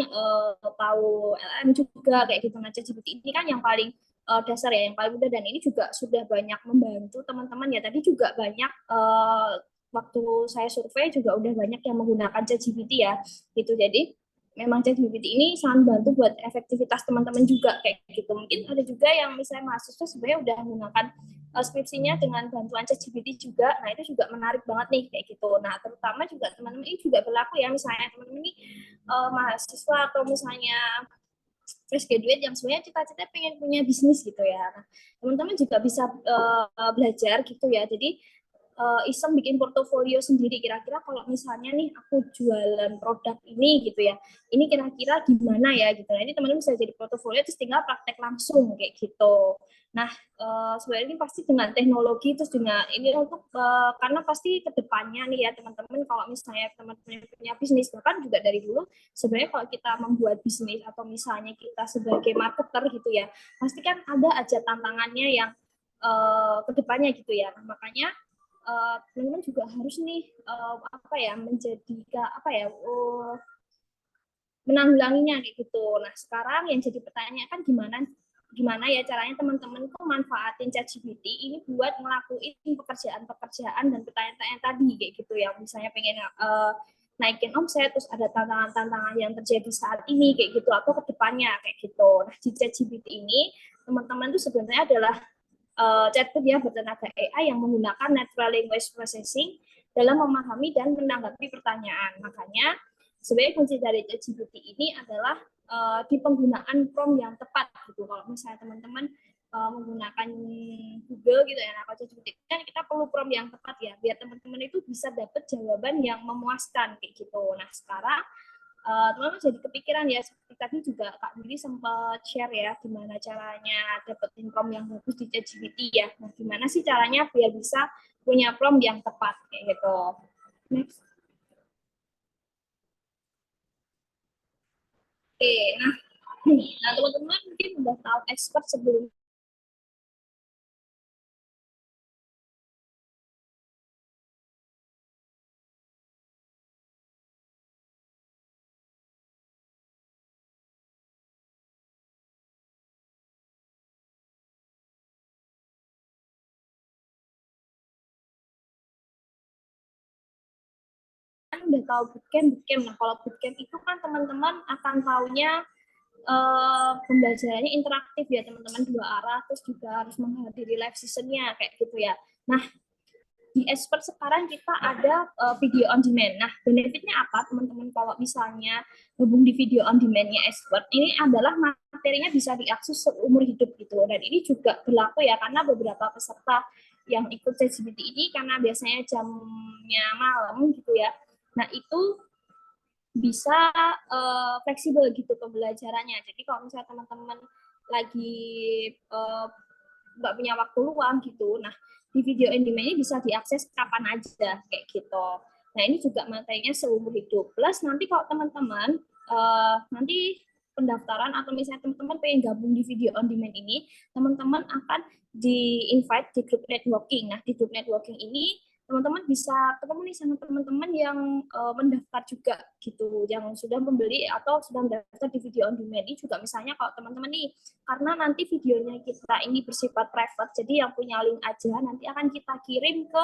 tahu LM juga kayak gitu. Nah, ChatGPT ini kan yang paling dasar ya, yang paling mudah, dan ini juga sudah banyak membantu teman-teman ya. Tadi juga banyak waktu saya survei juga udah banyak yang menggunakan ChatGPT ya, gitu. Jadi memang ChatGPT ini sangat bantu buat efektivitas teman-teman juga kayak gitu. Mungkin ada juga yang misalnya mahasiswa sebenarnya udah menggunakan skripsinya dengan bantuan ChatGPT juga. Nah itu juga menarik banget nih kayak gitu. Nah terutama juga teman-teman ini juga berlaku ya, misalnya teman-teman ini mahasiswa atau misalnya fresh graduate yang sebenarnya cita-cita pengen punya bisnis gitu ya. Nah, teman-teman juga bisa belajar gitu ya. Jadi iseng bikin portofolio sendiri, kira-kira kalau misalnya nih aku jualan produk ini gitu ya, ini kira-kira gimana ya gitu. Nah ini teman-teman bisa jadi portofolio, terus tinggal praktek langsung kayak gitu. Nah sebenarnya ini pasti dengan teknologi, terus dengan ini untuk karena pasti kedepannya nih ya teman-teman, kalau misalnya teman-teman punya bisnis, bahkan juga dari dulu sebenarnya kalau kita membuat bisnis atau misalnya kita sebagai marketer gitu ya, pasti kan ada aja tantangannya yang kedepannya gitu ya. Nah, makanya teman-teman juga harus nih menjadi menanggulanginya kayak gitu. Nah, sekarang yang jadi pertanyaan kan gimana ya caranya teman-teman tuh manfaatin ChatGPT ini buat ngelakuin pekerjaan-pekerjaan dan pertanyaan-pertanyaan tadi kayak gitu ya. Misalnya pengen naikin omset, terus ada tantangan-tantangan yang terjadi saat ini kayak gitu atau kedepannya kayak gitu. Nah, di ChatGPT ini teman-teman tuh sebenarnya adalah chatbot ya bertenaga AI yang menggunakan natural language processing dalam memahami dan menanggapi pertanyaan. Makanya sebenarnya kunci dari ChatGPT ini adalah di penggunaan prompt yang tepat gitu. Kalau misalnya teman-teman menggunakan Google gitu ya, nah kalau ChatGPT kan kita perlu prompt yang tepat ya, biar teman-teman itu bisa dapat jawaban yang memuaskan kayak gitu. Nah sekarang teman-teman jadi kepikiran ya, seperti tadi juga Kak Willy sempat share ya, gimana caranya dapetin prompt yang bagus di ChatGPT ya. Nah, gimana sih caranya biar bisa punya prompt yang tepat kayak gitu. Next. Oke, nah teman-teman mungkin udah tahu expert sebelum udah tahu bootcamp. Nah, kalau bootcamp itu kan teman-teman akan taunya pembelajarannya interaktif ya teman-teman, 2 arah, terus juga harus menghadiri live sessionnya kayak gitu ya. Nah, di Expert sekarang kita ada video on demand. Nah, benefitnya apa teman-teman kalau misalnya hubung di video on demand-nya Expert? Ini adalah materinya bisa diakses seumur hidup gitu. Dan ini juga berlaku ya karena beberapa peserta yang ikut ChatGPT ini karena biasanya jamnya malam gitu ya. Nah, itu bisa fleksibel gitu pembelajarannya. Jadi kalau misalnya teman-teman lagi nggak punya waktu luang gitu, nah di video on demand ini bisa diakses kapan aja kayak gitu. Nah ini juga materinya seumur hidup. Plus nanti kalau teman-teman nanti pendaftaran atau misalnya teman-teman pengen gabung di video on demand ini, teman-teman akan di-invite di grup networking. Nah di grup networking ini teman-teman bisa ketemu nih sama teman-teman yang mendaftar juga gitu, yang sudah membeli atau sudah mendaftar di video on demand. Ini juga misalnya kalau teman-teman nih, karena nanti videonya kita ini bersifat private, jadi yang punya link aja nanti akan kita kirim ke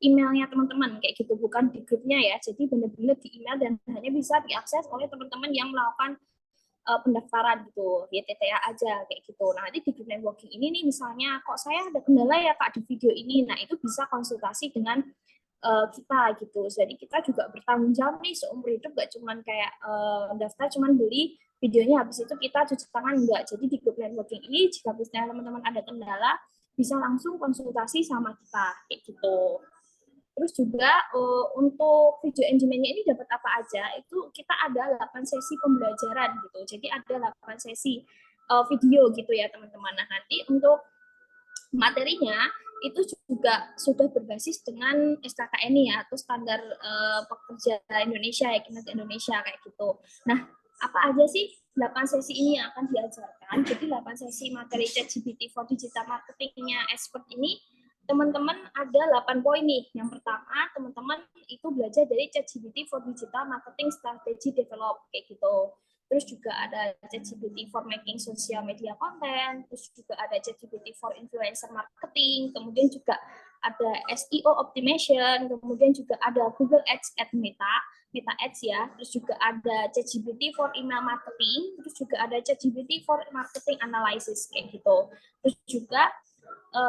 emailnya teman-teman kayak gitu, bukan di grupnya ya. Jadi benar-benar di email dan hanya bisa diakses oleh teman-teman yang melakukan pendaftaran gitu, YTTA aja kayak gitu. Nah, nanti di group networking ini nih misalnya kok saya ada kendala ya Kak di video ini. Nah, itu bisa konsultasi dengan kita gitu. Jadi kita juga bertanggung jawab nih seumur hidup, gak cuman kayak daftar cuman beli videonya habis itu kita cuci tangan, enggak. Jadi di group networking ini jika misalnya teman-teman ada kendala bisa langsung konsultasi sama kita kayak gitu. Terus juga untuk video engagement-nya ini dapat apa aja, itu kita ada 8 sesi pembelajaran gitu. Jadi ada 8 sesi video gitu ya teman-teman. Nah nanti untuk materinya itu juga sudah berbasis dengan SKKN ya, atau standar pekerja Indonesia ya, kinerja Indonesia kayak gitu. Nah apa aja sih 8 sesi ini yang akan diajarkan? Jadi 8 sesi materi ChatGPT for Digital Marketing-nya Expert ini teman-teman ada 8 poin nih. Yang pertama, teman-teman itu belajar dari ChatGPT for Digital Marketing Strategy Develop kayak gitu. Terus juga ada ChatGPT for Making Social Media Content, terus juga ada ChatGPT for Influencer Marketing, kemudian juga ada SEO Optimization, kemudian juga ada Google Ads at Meta Ads ya, terus juga ada ChatGPT for Email Marketing, terus juga ada ChatGPT for Marketing Analysis kayak gitu. Terus juga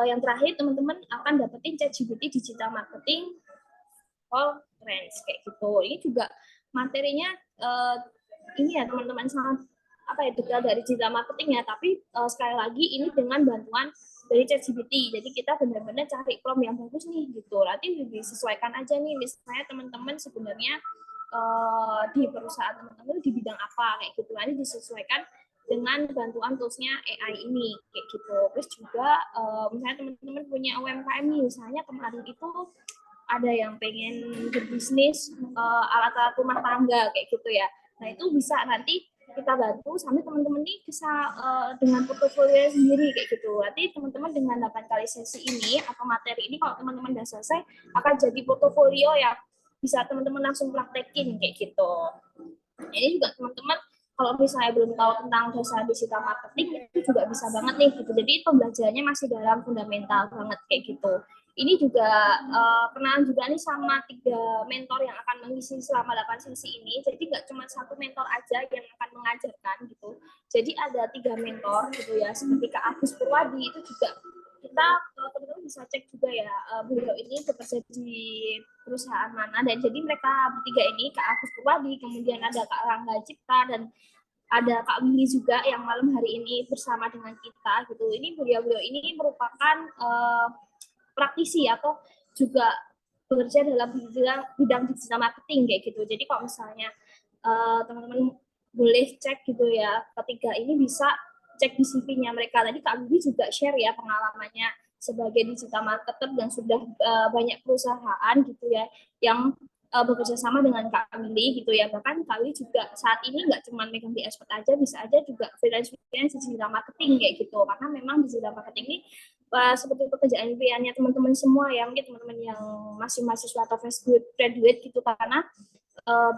yang terakhir teman-teman akan dapetin ChatGPT Digital Marketing for Trends kayak gitu. Ini juga materinya ini ya teman-teman sangat apa ya detail dari digital marketing ya, tapi sekali lagi ini dengan bantuan dari ChatGPT. Jadi kita benar-benar cari prompt yang bagus nih gitu. Nanti disesuaikan aja nih, misalnya teman-teman sebenarnya di perusahaan teman-teman di bidang apa kayak gitu. Nanti disesuaikan dengan bantuan toolsnya AI ini kayak gitu. Terus juga misalnya teman-teman punya UMKM nih, misalnya kemarin itu ada yang pengen berbisnis alat-alat rumah tangga kayak gitu ya. Nah itu bisa nanti kita bantu sampai teman-teman ini bisa dengan portofolio sendiri kayak gitu. Nanti teman-teman dengan 8 kali sesi ini atau materi ini kalau teman-teman udah selesai akan jadi portofolio yang bisa teman-teman langsung praktekin kayak gitu. Ini juga teman-teman kalau misalnya belum tahu tentang dasar digital marketing itu juga bisa banget nih gitu. Jadi pembelajarannya masih dalam fundamental banget kayak gitu. Ini juga kenalan juga nih sama 3 mentor yang akan mengisi selama 8 sesi ini. Jadi nggak cuma satu mentor aja yang akan mengajarkan gitu. Jadi ada 3 mentor gitu ya, seperti Kak Agus Purwadi itu juga kita teman-teman bisa cek juga ya beliau ini bekerja di perusahaan mana, dan jadi mereka bertiga ini Kak Agus Purwadi, kemudian ada Kak Rangga Cipta, dan ada Kak Willy juga yang malam hari ini bersama dengan kita gitu. Ini beliau-beliau ini merupakan praktisi atau juga bekerja dalam bidang digital marketing kayak gitu. Jadi kalau misalnya teman-teman boleh cek gitu ya, ketiga ini bisa cek di CV-nya mereka. Tadi Kak Bibi juga share ya pengalamannya sebagai digital marketer dan sudah banyak perusahaan gitu ya yang bekerja sama dengan Kak Willy gitu ya. Bahkan Kak Willy juga saat ini nggak cuma megang di expert aja, bisa aja juga freelance digital marketing kayak gitu. Karena memang digital marketing ini seperti pekerjaan impiannya teman-teman semua ya, mungkin teman-teman yang masih mahasiswa atau fresh graduate gitu, karena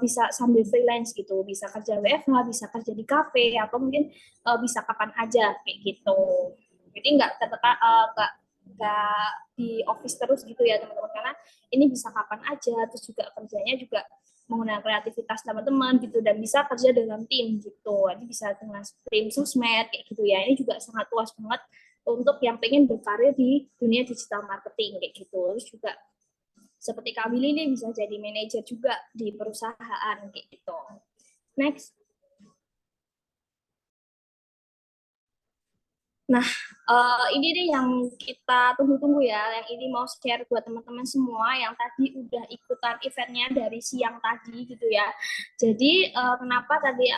bisa sambil freelance gitu, bisa kerja WFH, bisa kerja di kafe, atau mungkin bisa kapan aja kayak gitu. Jadi nggak di office terus gitu ya teman-teman, karena ini bisa kapan aja, terus juga kerjanya juga menggunakan kreativitas teman-teman gitu, dan bisa kerja dengan tim gitu. Jadi bisa dengan tim sosmed kayak gitu ya. Ini juga sangat luas banget untuk yang pengen berkarir di dunia digital marketing kayak gitu. Terus juga seperti Kak Willy ini bisa jadi manajer juga di perusahaan kayak gitu. Next. Nah, ini deh yang kita tunggu-tunggu ya, yang ini mau share buat teman-teman semua yang tadi udah ikutan eventnya dari siang tadi gitu ya. Jadi kenapa tadi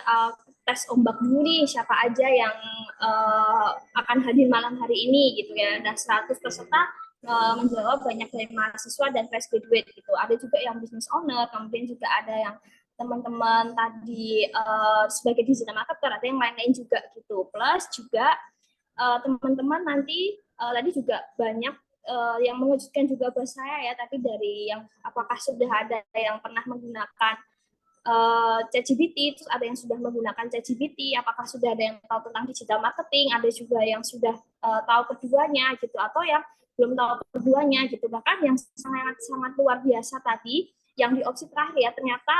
tes ombak dulu nih, siapa aja yang akan hadir malam hari ini gitu ya. Dan 100 peserta menjawab, banyak dari mahasiswa dan fresh graduate gitu. Ada juga yang business owner, kemudian juga ada yang teman-teman tadi sebagai digital marketer, ada yang lain-lain juga gitu. Plus juga teman-teman nanti tadi juga banyak yang mengejutkan juga buat saya ya, tapi dari yang apakah sudah ada yang pernah menggunakan ChatGPT, terus ada yang sudah menggunakan ChatGPT, apakah sudah ada yang tahu tentang digital marketing, ada juga yang sudah tahu keduanya gitu, atau yang belum tahu keduanya gitu. Bahkan yang sangat luar biasa tadi, yang di opsi terakhir ya, ternyata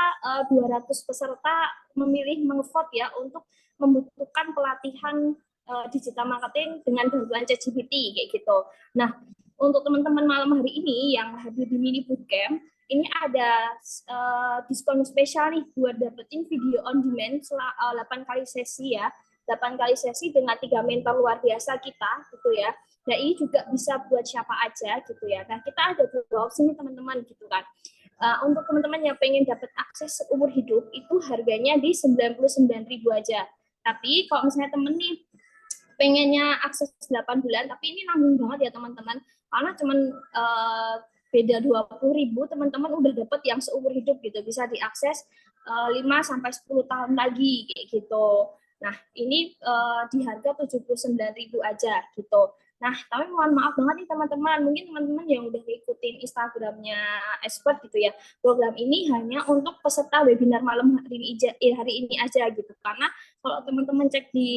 200 peserta memilih meng-vote ya untuk membutuhkan pelatihan digital marketing dengan bantuan ChatGPT kayak gitu. Nah, untuk teman-teman malam hari ini yang hadir di mini bootcamp, ini ada diskon spesial nih buat dapetin video on demand 8 kali sesi ya. 8 kali sesi dengan 3 mentor luar biasa kita gitu ya. Nah, ini juga bisa buat siapa aja gitu ya. Nah, kita ada 2 opsi nih teman-teman gitu kan. Untuk teman-teman yang pengen dapat akses seumur hidup itu harganya di 99.000 aja. Tapi kalau misalnya temen nih pengennya akses 8 bulan, tapi ini nanggung banget ya teman-teman, karena cuman beda 20.000 teman-teman udah dapet yang seumur hidup gitu, bisa diakses 5-10 tahun lagi kayak gitu. Nah, ini di harga 79.000 aja gitu. Nah, tapi mohon maaf banget nih teman-teman, mungkin teman-teman yang udah ngikutin Instagramnya expert gitu ya, program ini hanya untuk peserta webinar malam hari ini aja gitu, karena kalau teman-teman cek di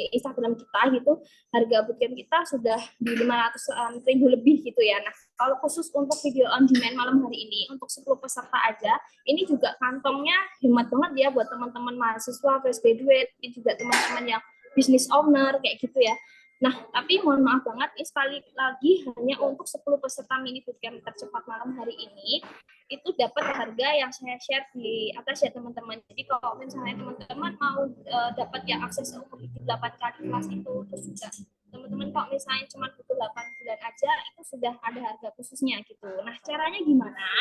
Instagram kita gitu, harga bootcamp kita sudah di 500.000 lebih gitu ya. Nah, kalau khusus untuk video on demand malam hari ini, untuk 10 peserta aja, ini juga kantongnya hemat banget ya buat teman-teman mahasiswa, fresh graduate, juga teman-teman yang business owner, kayak gitu ya. Nah, tapi mohon maaf banget, ini sekali lagi hanya untuk 10 peserta mini bootcamp tercepat malam hari ini, itu dapat harga yang saya share di atas ya teman-teman. Jadi kalau misalnya teman-teman mau dapat yang akses umum 8 kali kelas itu, terus juga teman-teman kalau misalnya cuma butuh 8 bulan aja, itu sudah ada harga khususnya gitu. Nah, caranya gimana?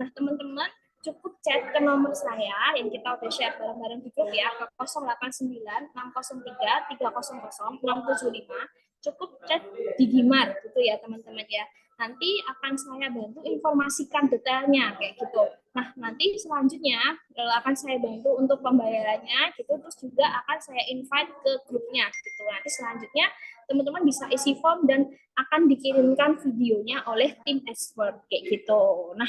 Nah, teman-teman cukup chat ke nomor saya yang kita udah share bareng-bareng di grup ya, ke 089 603 300 675. Cukup chat di Gimar gitu ya teman-teman ya. Nanti akan saya bantu informasikan detailnya kayak gitu. Nah, nanti selanjutnya akan saya bantu untuk pembayarannya gitu, terus juga akan saya invite ke grupnya gitu. Nanti selanjutnya teman-teman bisa isi form dan akan dikirimkan videonya oleh tim expert kayak gitu. Nah,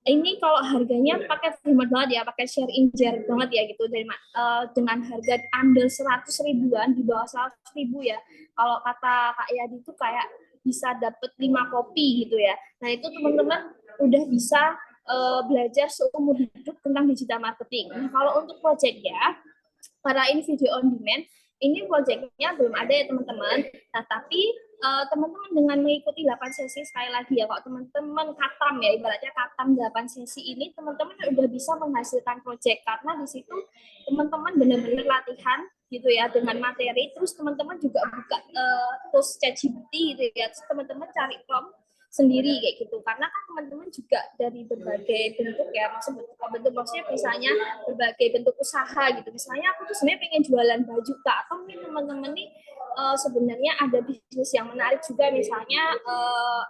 Ini kalau harganya pakai hemat banget ya, pakai share injer banget ya gitu dengan harga under 100 ribuan, di bawah 100 ribu ya. Kalau kata Kak Yadi itu kayak bisa dapet 5 kopi gitu ya. Nah itu teman-teman udah bisa belajar seumur hidup tentang digital marketing. Nah kalau untuk projectnya, para ini video on demand, ini projectnya belum ada ya teman-teman. Nah tapi teman-teman dengan mengikuti 8 sesi, sekali lagi ya, kalau teman-teman katam ya, ibaratnya katam 8 sesi ini, teman-teman udah bisa menghasilkan project, karena di situ teman-teman benar-benar latihan gitu ya dengan materi, terus teman-teman juga buka tools ChatGPT gitu ya, terus teman-teman cari prompt sendiri kayak gitu, karena kan teman-teman juga dari berbagai bentuk ya, maksudnya misalnya berbagai bentuk usaha gitu, misalnya aku tuh sebenarnya pengen jualan baju Kak, atau mungkin teman-teman nih sebenarnya ada bisnis yang menarik juga, misalnya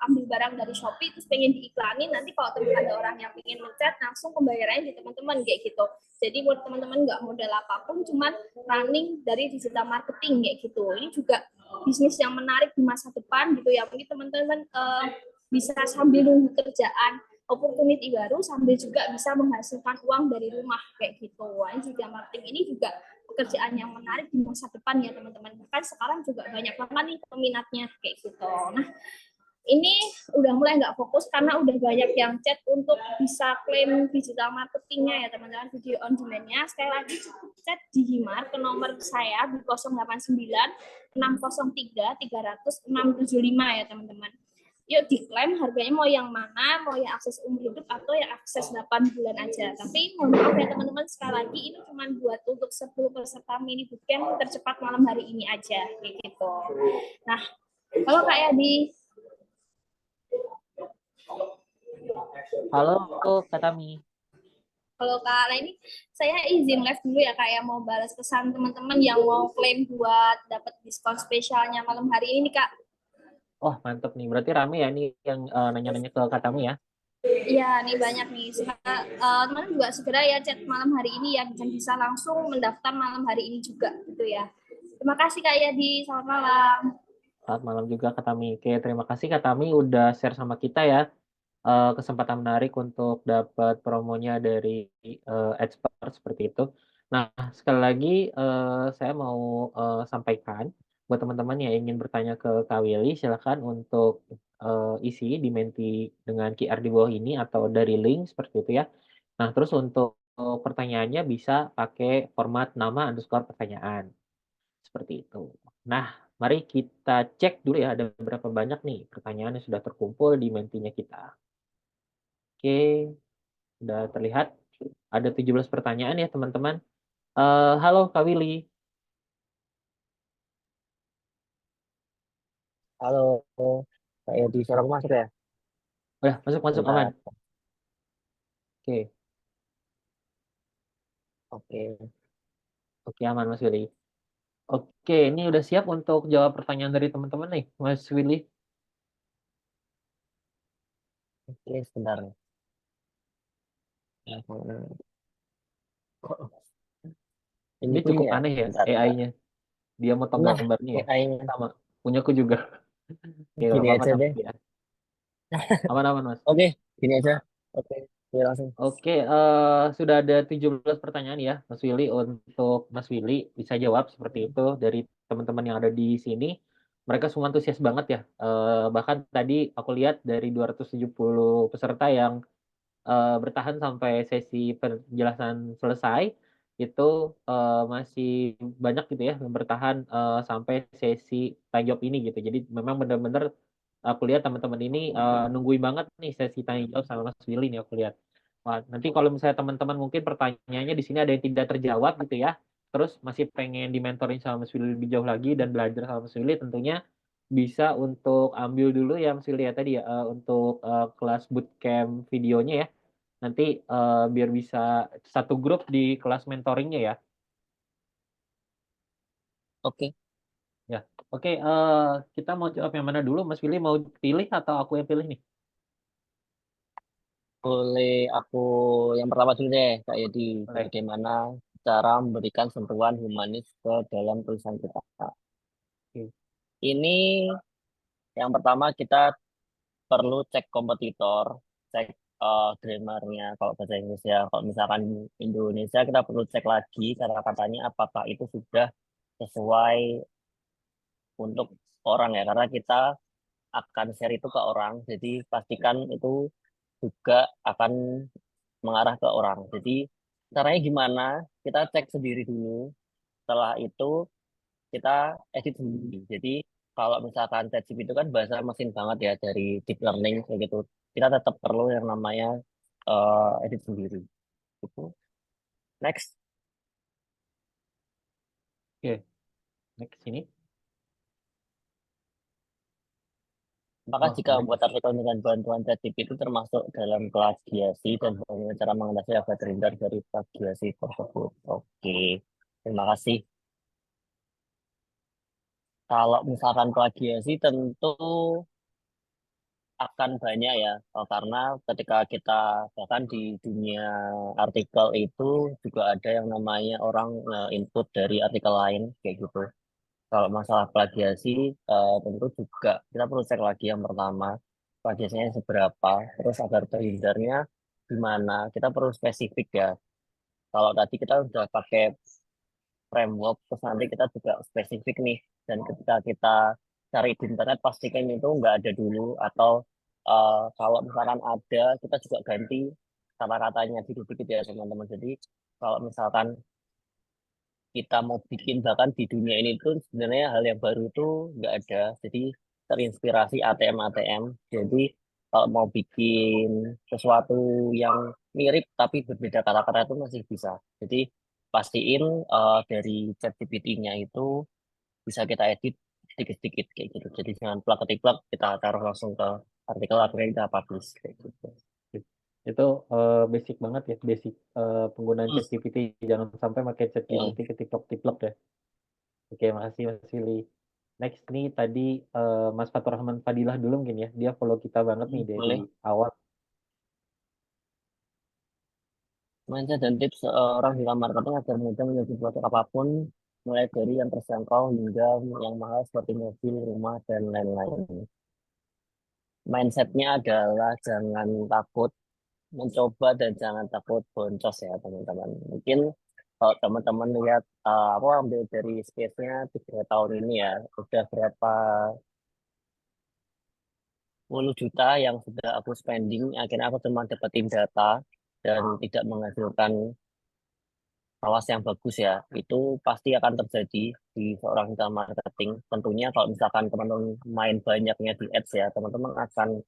ambil barang dari Shopee terus pengen diiklanin, nanti kalau ada orang yang pengen mencet langsung pembayarannya di teman-teman kayak gitu. Jadi buat teman-teman nggak modal apapun, cuman running dari digital marketing kayak gitu. Ini juga bisnis yang menarik di masa depan gitu ya. Mungkin teman-teman bisa sambil nunggu kerjaan opportunity baru, sambil juga bisa menghasilkan uang dari rumah kayak gitu. Wah, digital marketing ini juga pekerjaan yang menarik di masa depan ya teman-teman. Bahkan sekarang juga banyak banget nih peminatnya kayak gitu. Nah, ini udah mulai nggak fokus karena udah banyak yang chat untuk bisa klaim digital marketingnya ya teman-teman, video on demand-nya. Sekali lagi cukup chat di Himar ke nomor saya di 089 603 300 675 ya teman-teman. Yuk diklaim, harganya mau yang mana, mau yang akses umur hidup atau yang akses 8 bulan aja. Tapi mohon maaf ya teman-teman, sekali lagi ini cuma buat untuk 10 peserta mini bootcamp tercepat malam hari ini aja kayak gitu. Nah, kalau Kak Yadi. Halo, Kak Tami. Kalau Kak, nah ini saya izin live dulu ya Kak ya, mau balas pesan teman-teman yang mau klaim buat dapat diskon spesialnya malam hari ini Kak. Oh, mantap nih. Berarti rame ya nih yang nanya-nanya ke Kak Tami ya. Iya, nih banyak nih. Teman-teman juga segera ya chat malam hari ini ya, dan bisa langsung mendaftar malam hari ini juga gitu ya. Terima kasih Kak Yadi, selamat malam. Selamat malam juga Kak Tami. Oke, terima kasih Kak Tami udah share sama kita ya. Kesempatan menarik untuk dapat promonya dari expert seperti itu. Nah, sekali lagi saya mau sampaikan buat teman-teman yang ingin bertanya ke Kak Willy, silakan untuk isi di Menti dengan QR di bawah ini atau dari link seperti itu ya. Nah, terus untuk pertanyaannya bisa pakai format nama underscore pertanyaan seperti itu. Nah, mari kita cek dulu ya ada berapa banyak nih pertanyaan yang sudah terkumpul di Mentinya kita. Oke, sudah terlihat ada 17 pertanyaan ya teman-teman. Halo Kak Willy. Halo, kayak di suara masuk ya? Udah masuk aman. Bentar. Oke, Oke, oke aman Mas Willy. Oke, ini udah siap untuk jawab pertanyaan dari teman-teman nih, Mas Willy. oke, sebentar. Ini Ini pun cukup ya, aneh ya bentar, bentar. AI-nya. Dia motong Nah, gambarnya ya. AI-nya Sama. Punyaku juga. Oke, nggak gini apa-apa aja deh. santai ya. Aman-aman Mas. Oke, gini aja. Oke, oke, langsung. Oke, sudah ada 17 pertanyaan ya, Mas Willy. Untuk Mas Willy bisa jawab seperti itu dari teman-teman yang ada di sini. Mereka semua antusias banget ya. Bahkan tadi aku lihat dari 270 peserta yang bertahan sampai sesi penjelasan selesai, itu masih banyak gitu ya yang bertahan sampai sesi tanya jawab ini gitu. Jadi memang benar-benar aku lihat teman-teman ini nungguin banget nih sesi tanya jawab sama Mas Willy nih aku lihat. Wah, nanti kalau misalnya teman-teman mungkin pertanyaannya di sini ada yang tidak terjawab gitu ya, terus masih pengen dimentorin sama Mas Willy lebih jauh lagi dan belajar sama Mas Willy, tentunya bisa untuk ambil dulu ya Mas Willy ya tadi ya untuk kelas bootcamp videonya ya. Nanti biar bisa satu grup di kelas mentoringnya ya. Oke, Ya, oke. Kita mau jawab yang mana dulu? Mas Willy mau pilih atau aku yang pilih nih? boleh aku yang pertama dulu deh, kayak di Boleh. bagaimana cara memberikan sentuhan humanis ke dalam tulisan kita. Oke. Ini yang pertama kita perlu cek kompetitor, cek grammarnya kalau bahasa Inggris ya. Kalau misalkan Indonesia kita perlu cek lagi kata-katanya apakah itu sudah sesuai untuk orang ya, karena kita akan share itu ke orang. Jadi pastikan itu juga akan mengarah ke orang. Jadi caranya gimana? Kita cek sendiri dulu. Setelah itu kita edit sendiri. Jadi kalau misalkan ChatGPT itu kan bahasa mesin banget ya dari deep learning kayak gitu. Kita tetap perlu yang namanya edit sendiri. Gitu. Next, Oke, next ini. maka Oh, jika next. membuat artikel dengan bantuan ChatGPT itu termasuk dalam plagiasi dan bagaimana cara mengatasi agar terhindar dari plagiasi tersebut. Oke, terima kasih. Kalau misalkan plagiasi tentu akan banyak ya, karena ketika kita bahkan di dunia artikel itu juga ada yang namanya orang input dari artikel lain kayak gitu. Kalau masalah plagiasi tentu juga kita perlu cek lagi yang pertama plagiasinya seberapa, terus agar terhindarnya gimana. Kita perlu spesifik ya. Kalau tadi kita udah pakai framework, terus nanti kita juga spesifik nih. Dan ketika kita cari di internet, pastikan itu nggak ada dulu. Atau kalau misalkan ada, kita juga ganti kata-katanya dikit-dikit ya teman-teman. Jadi kalau misalkan kita mau bikin bahkan di dunia ini tuh sebenarnya hal yang baru itu nggak ada. Jadi terinspirasi ATM-ATM. Jadi kalau mau bikin sesuatu yang mirip tapi berbeda kata-kata itu masih bisa. Jadi pastiin dari ChatGPT-nya itu bisa kita edit sedikit-sedikit kayak gitu. Jadi jangan plak ketik plak kita taruh langsung ke artikel akhirnya kita publish kayak gitu. Itu basic banget ya, basic penggunaan Hmm. ChatGPT. Jangan sampai pakai Hmm. ChatGPT ketiplok-tiplok ya. Oke, makasih Mas Willy. Next nih tadi Mas Fatur Rahman Fadilah dulu mungkin ya. Dia follow kita banget nih dari Boleh. awal. Mindset dan tips seorang digital marketing agar mudah menjadi produk apapun, mulai dari yang terjangkau hingga yang mahal seperti mobil, rumah, dan lain-lain. Mindsetnya adalah jangan takut mencoba dan jangan takut boncos ya teman-teman. Mungkin kalau teman-teman lihat, aku ambil dari space-nya 3 tahun ini ya, udah berapa puluh juta yang sudah aku spending, akhirnya aku cuma dapetin data dan tidak menghasilkan awas yang bagus ya, itu pasti akan terjadi di seorang digital marketing. Tentunya kalau misalkan teman-teman main banyaknya di ads ya, teman-teman akan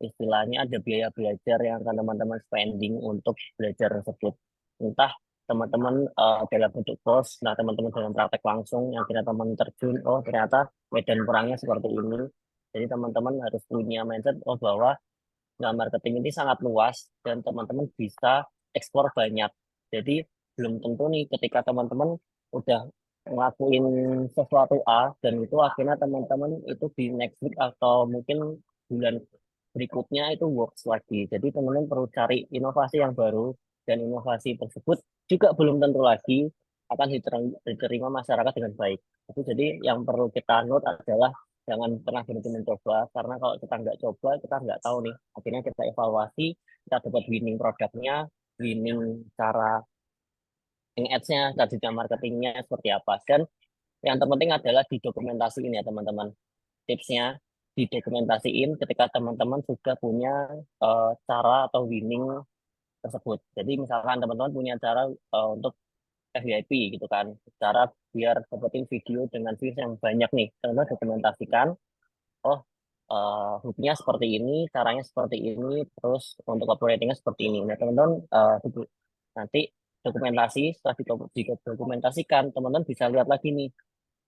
istilahnya ada biaya belajar yang akan teman-teman spending untuk belajar tersebut. Entah teman-teman dalam bentuk course, nah teman-teman dalam praktek langsung yang kira teman terjun, oh ternyata medan perangnya seperti ini. Jadi teman-teman harus punya mindset oh bahwa nah, marketing ini sangat luas dan teman-teman bisa eksplor banyak. Jadi belum tentu nih ketika teman-teman udah ngelakuin sesuatu A dan itu akhirnya teman-teman itu di next week atau mungkin bulan berikutnya itu works lagi. Jadi teman-teman perlu cari inovasi yang baru dan inovasi tersebut juga belum tentu lagi akan diterima masyarakat dengan baik. Jadi yang perlu kita note adalah jangan pernah berhenti mencoba karena kalau kita nggak coba kita nggak tahu nih akhirnya kita evaluasi kita dapat winning produknya winning cara ads-nya strategi marketingnya seperti apa dan yang terpenting adalah didokumentasiin ya teman-teman tipsnya didokumentasiin ketika teman-teman sudah punya cara atau winning tersebut jadi misalkan teman-teman punya cara untuk FYP gitu kan cara biar dapetin video dengan views yang banyak nih teman-teman dokumentasikan oh hooknya seperti ini, caranya seperti ini, terus untuk operatingnya seperti ini. Nah, teman-teman nanti dokumentasi, setelah didokumentasikan, teman-teman bisa lihat lagi nih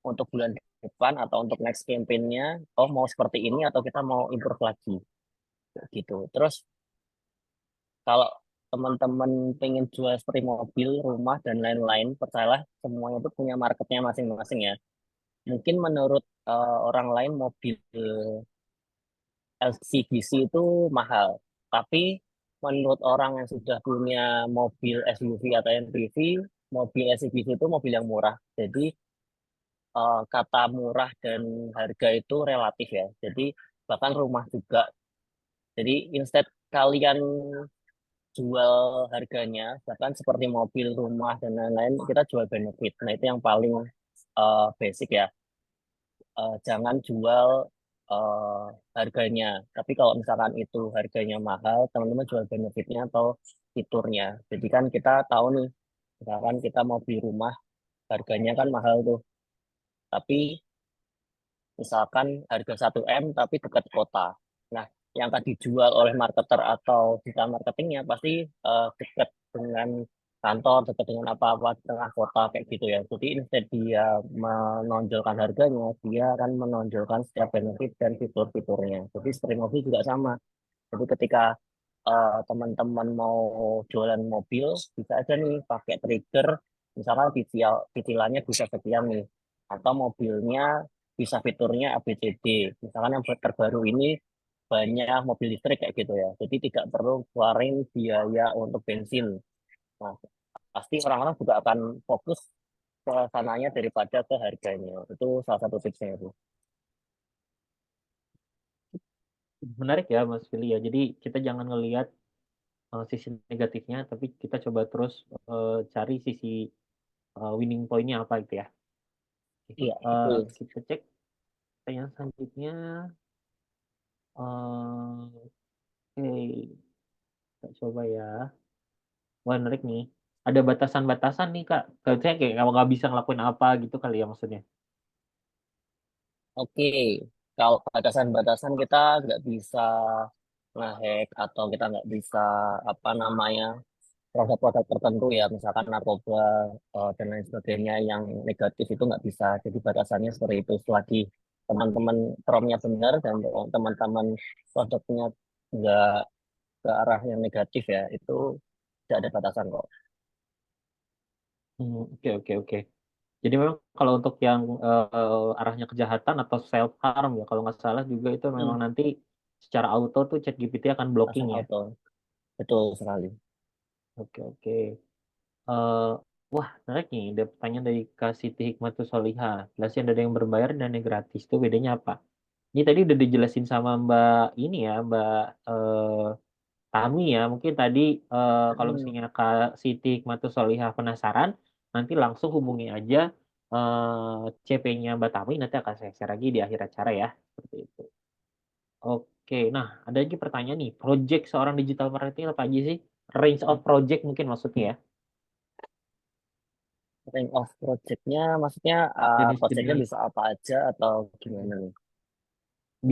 untuk bulan depan atau untuk next campaign-nya, oh mau seperti ini atau kita mau improve lagi, gitu. Terus kalau teman-teman pengen jual seperti mobil, rumah, dan lain-lain, percayalah semuanya itu punya marketnya masing-masing ya. Mungkin menurut orang lain mobil LCGC itu mahal. Tapi menurut orang yang sudah punya mobil SUV atau MPV, mobil LCGC itu mobil yang murah. Jadi kata murah dan harga itu relatif ya. Jadi bahkan rumah juga. Jadi instead kalian jual harganya, bahkan seperti mobil, rumah, dan lain-lain, kita jual benefit. Nah, itu yang paling basic ya. Jangan jual eh, harganya. Tapi kalau misalkan itu harganya mahal, teman-teman jual benefitnya atau fiturnya. Jadi kan kita tahu nih, misalkan kita mau beli rumah, harganya kan mahal tuh. Tapi misalkan harga 1 M tapi dekat kota. Nah, yang akan dijual oleh marketer atau digital marketingnya pasti dekat dengan kantor, dekat dengan apa-apa di tengah kota kayak gitu ya. Jadi instead dia menonjolkan harganya, dia akan menonjolkan setiap benefit dan fitur-fiturnya. Jadi Streamovie juga sama. Jadi ketika teman-teman mau jualan mobil, bisa aja nih pakai trigger, misalkan cicilannya bisa sekian nih, atau mobilnya bisa fiturnya ABCD. Misalkan yang terbaru ini banyak mobil listrik kayak gitu ya. Jadi tidak perlu keluarin biaya untuk bensin. Nah, pasti orang-orang juga akan fokus ke sananya daripada ke harganya. Itu salah satu tipsnya itu. Menarik ya Mas Fili ya. Jadi kita jangan ngelihat sisi negatifnya, tapi kita coba terus cari sisi winning point-nya apa gitu ya. Iya, betul. Kita cek pertanyaan selanjutnya. Oke, kita coba ya. Wah, menarik nih. Ada batasan-batasan nih Kak. Saya kayak nggak bisa ngelakuin apa gitu kali ya maksudnya. Oke, kalau batasan-batasan kita nggak bisa ngehack atau kita nggak bisa apa namanya produk-produk tertentu ya, misalkan narkoba dan lain sebagainya yang negatif itu nggak bisa. Jadi batasannya seperti itu. Selagi teman-teman promnya benar dan teman-teman produknya nggak ke arah yang negatif ya, itu tidak ada batasan kok. Oke, oke, oke. Jadi memang kalau untuk yang arahnya kejahatan atau self harm ya kalau nggak salah juga itu Hmm, memang nanti secara auto tuh ChatGPT akan blocking pasang ya. auto, betul sekali. Oke, oke. Eh, wah, menarik nih. Ada pertanyaan dari Kak Siti Hikmatus Solihah. Jelasin ada yang berbayar dan yang gratis. Itu bedanya apa? Ini tadi udah dijelasin sama Mbak ini ya, Mbak Tami ya. Mungkin tadi kalau Hmm, misalnya Kak Siti Hikmatus Solihah penasaran, nanti langsung hubungi aja CP-nya Mbak Tami. Nanti akan saya share lagi di akhir acara ya. Seperti itu. Oke, nah ada lagi pertanyaan nih. Project seorang digital marketing apa aja sih? Range of project mungkin maksudnya ya. range of projectnya, maksudnya projectnya Jenis-jenis. bisa apa aja atau gimana nih?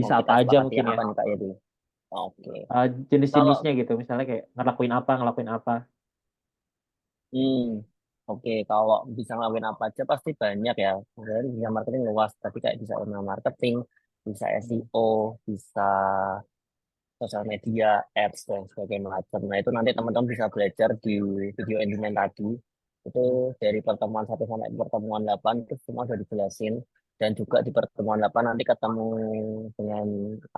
Mau Bisa kita apa aja sepakati mungkin yang ya. apa nih Kak Yedi? Oke. Kalau Jenis-jenisnya gitu. Misalnya kayak ngelakuin apa. hmm, oke, kalau bisa ngelakuin apa aja pasti banyak ya. Kemudian bisa marketing luas, tapi kayak bisa email marketing, bisa Hmm. SEO, bisa sosial media, ads dan sebagainya macam. Nah itu nanti teman-teman bisa belajar di video endingnya tadi. Itu Hmm. dari pertemuan 1 sampai pertemuan 8 itu semua sudah dijelasin. Dan juga di pertemuan 8 nanti ketemu dengan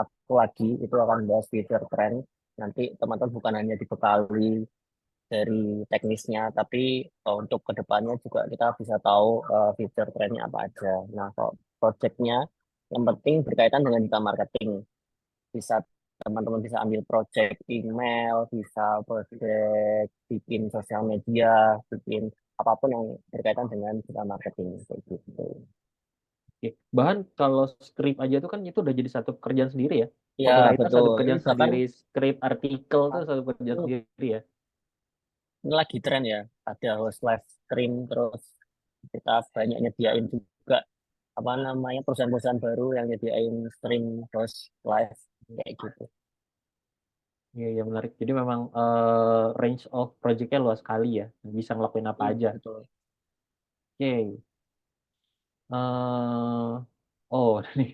aku lagi, itu akan bahas future trend. Nanti teman-teman bukan hanya dibekali dari teknisnya, tapi untuk kedepannya juga kita bisa tahu future trendnya apa aja. Nah, kalau projectnya yang penting berkaitan dengan digital marketing. Bisa teman-teman bisa ambil project email, bisa project bikin sosial media, bikin apapun yang berkaitan dengan digital marketing kayak gitu. Oke. Bahkan kalau script aja tuh kan itu udah jadi satu pekerjaan sendiri ya. Ya, Copywriter satu betul. Ini pekerjaan bahkan sendiri, script artikel tuh satu pekerjaan hmm, sendiri ya. ini lagi tren ya. Ada host live stream, terus kita banyak nyediain juga apa namanya perusahaan-perusahaan baru yang nyediain stream host live kayak gitu. Iya, iya menarik. Jadi memang range of project-nya luas sekali ya. Bisa ngelakuin apa aja. Betul. Oke. eh oh, nih.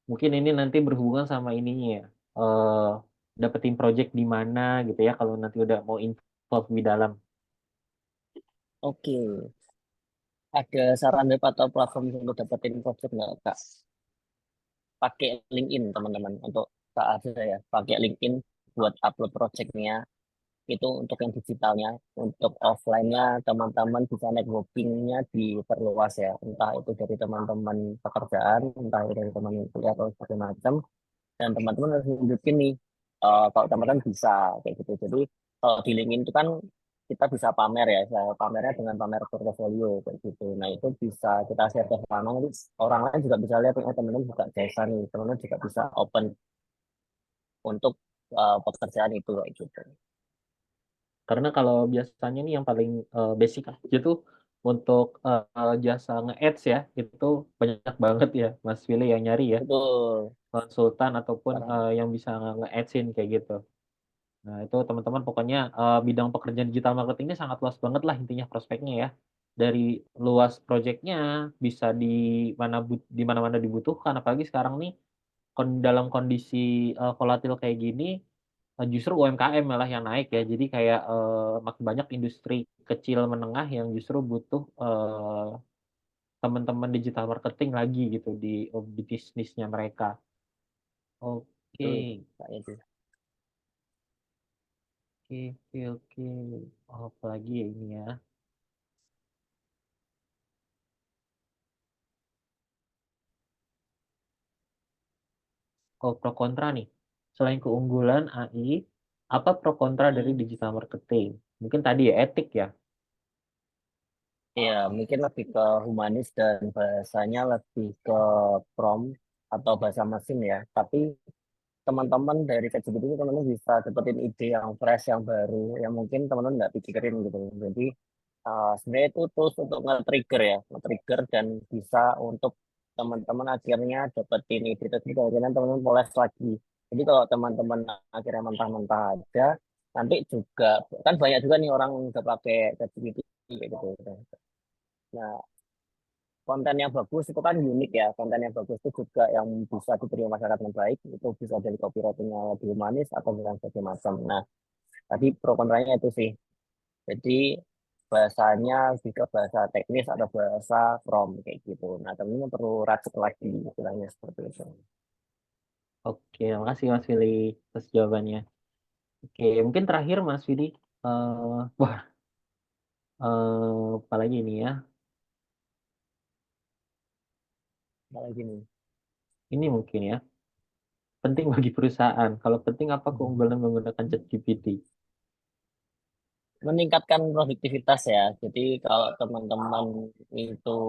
Mungkin ini nanti berhubungan sama ininya ya. Dapetin project di mana gitu ya kalau nanti udah mau involve di dalam. Oke, ada saran web atau platform untuk dapetin project nggak Kak? Pakai LinkedIn teman-teman untuk Kak Azza ya. Pakai LinkedIn buat upload projectnya. Itu untuk yang digitalnya. Untuk offline-nya teman-teman bisa networking-nya diperluas ya. Entah itu dari teman-teman pekerjaan, entah itu dari teman kuliah atau segala macam. Dan teman-teman harus nunjukin nih kalau teman-teman bisa kayak gitu. Jadi kalau di LinkedIn itu kan kita bisa pamer ya, pamernya dengan pamer portofolio kayak gitu. Nah itu bisa kita share ke sana, nanti orang lain juga bisa lihat, oh teman-teman juga jasa nih, teman-teman juga bisa open untuk pekerjaan itu kayak gitu. Karena kalau biasanya nih yang paling basic aja tuh untuk jasa nge-ads ya, itu banyak banget ya Mas Willy yang nyari ya, Betul. konsultan ataupun Sekarang yang bisa nge-adsin kayak gitu. Nah, itu teman-teman pokoknya bidang pekerjaan digital marketing ini sangat luas banget lah intinya prospeknya ya. Dari luas proyeknya bisa di mana-mana dibutuhkan, apalagi sekarang nih dalam kondisi volatil kayak gini, justru UMKM malah yang naik ya. Jadi kayak makin banyak industri kecil menengah yang justru butuh teman-teman digital marketing lagi gitu di bisnisnya mereka. Oke, itu kayak itu. oke, oke, oke. Oh, apalagi ya ini ya. Oh, pro kontra nih. Selain keunggulan AI, apa pro kontra dari Hmm. digital marketing? Mungkin tadi ya etik ya. Ya, mungkin lebih ke humanis dan bahasanya lebih ke prompt atau bahasa mesin ya. Tapi teman-teman dari ChatGPT ini teman-teman bisa dapetin ide yang fresh, yang baru, yang mungkin teman-teman nggak pikirin gitu. Jadi sebenarnya itu tools untuk nge-trigger ya, nge-trigger dan bisa untuk teman-teman akhirnya dapetin ide tersebut, akhirnya teman-teman poles lagi. Jadi kalau teman-teman akhirnya mentah-mentah aja, nanti juga kan banyak juga nih orang udah pakai ChatGPT kayak gitu. Nah, konten yang bagus itu kan unik ya. Konten yang bagus itu juga yang bisa diterima masyarakat dengan baik. Itu bisa dari copywritingnya lebih humanis atau dengan segala macam. Nah, tadi pro kontranya itu sih. Jadi bahasanya lebih ke bahasa teknis atau bahasa from kayak gitu. Nah, temen-temen perlu racik lagi istilahnya seperti itu. Oke, makasih Mas Willy atas jawabannya. Oke, mungkin terakhir Mas Willy. Wah, apalagi ini ya. Apalagi nih. Ini mungkin ya. Penting bagi perusahaan. Kalau penting apa keunggulan menggunakan ChatGPT? Meningkatkan produktivitas ya. Jadi kalau teman-teman itu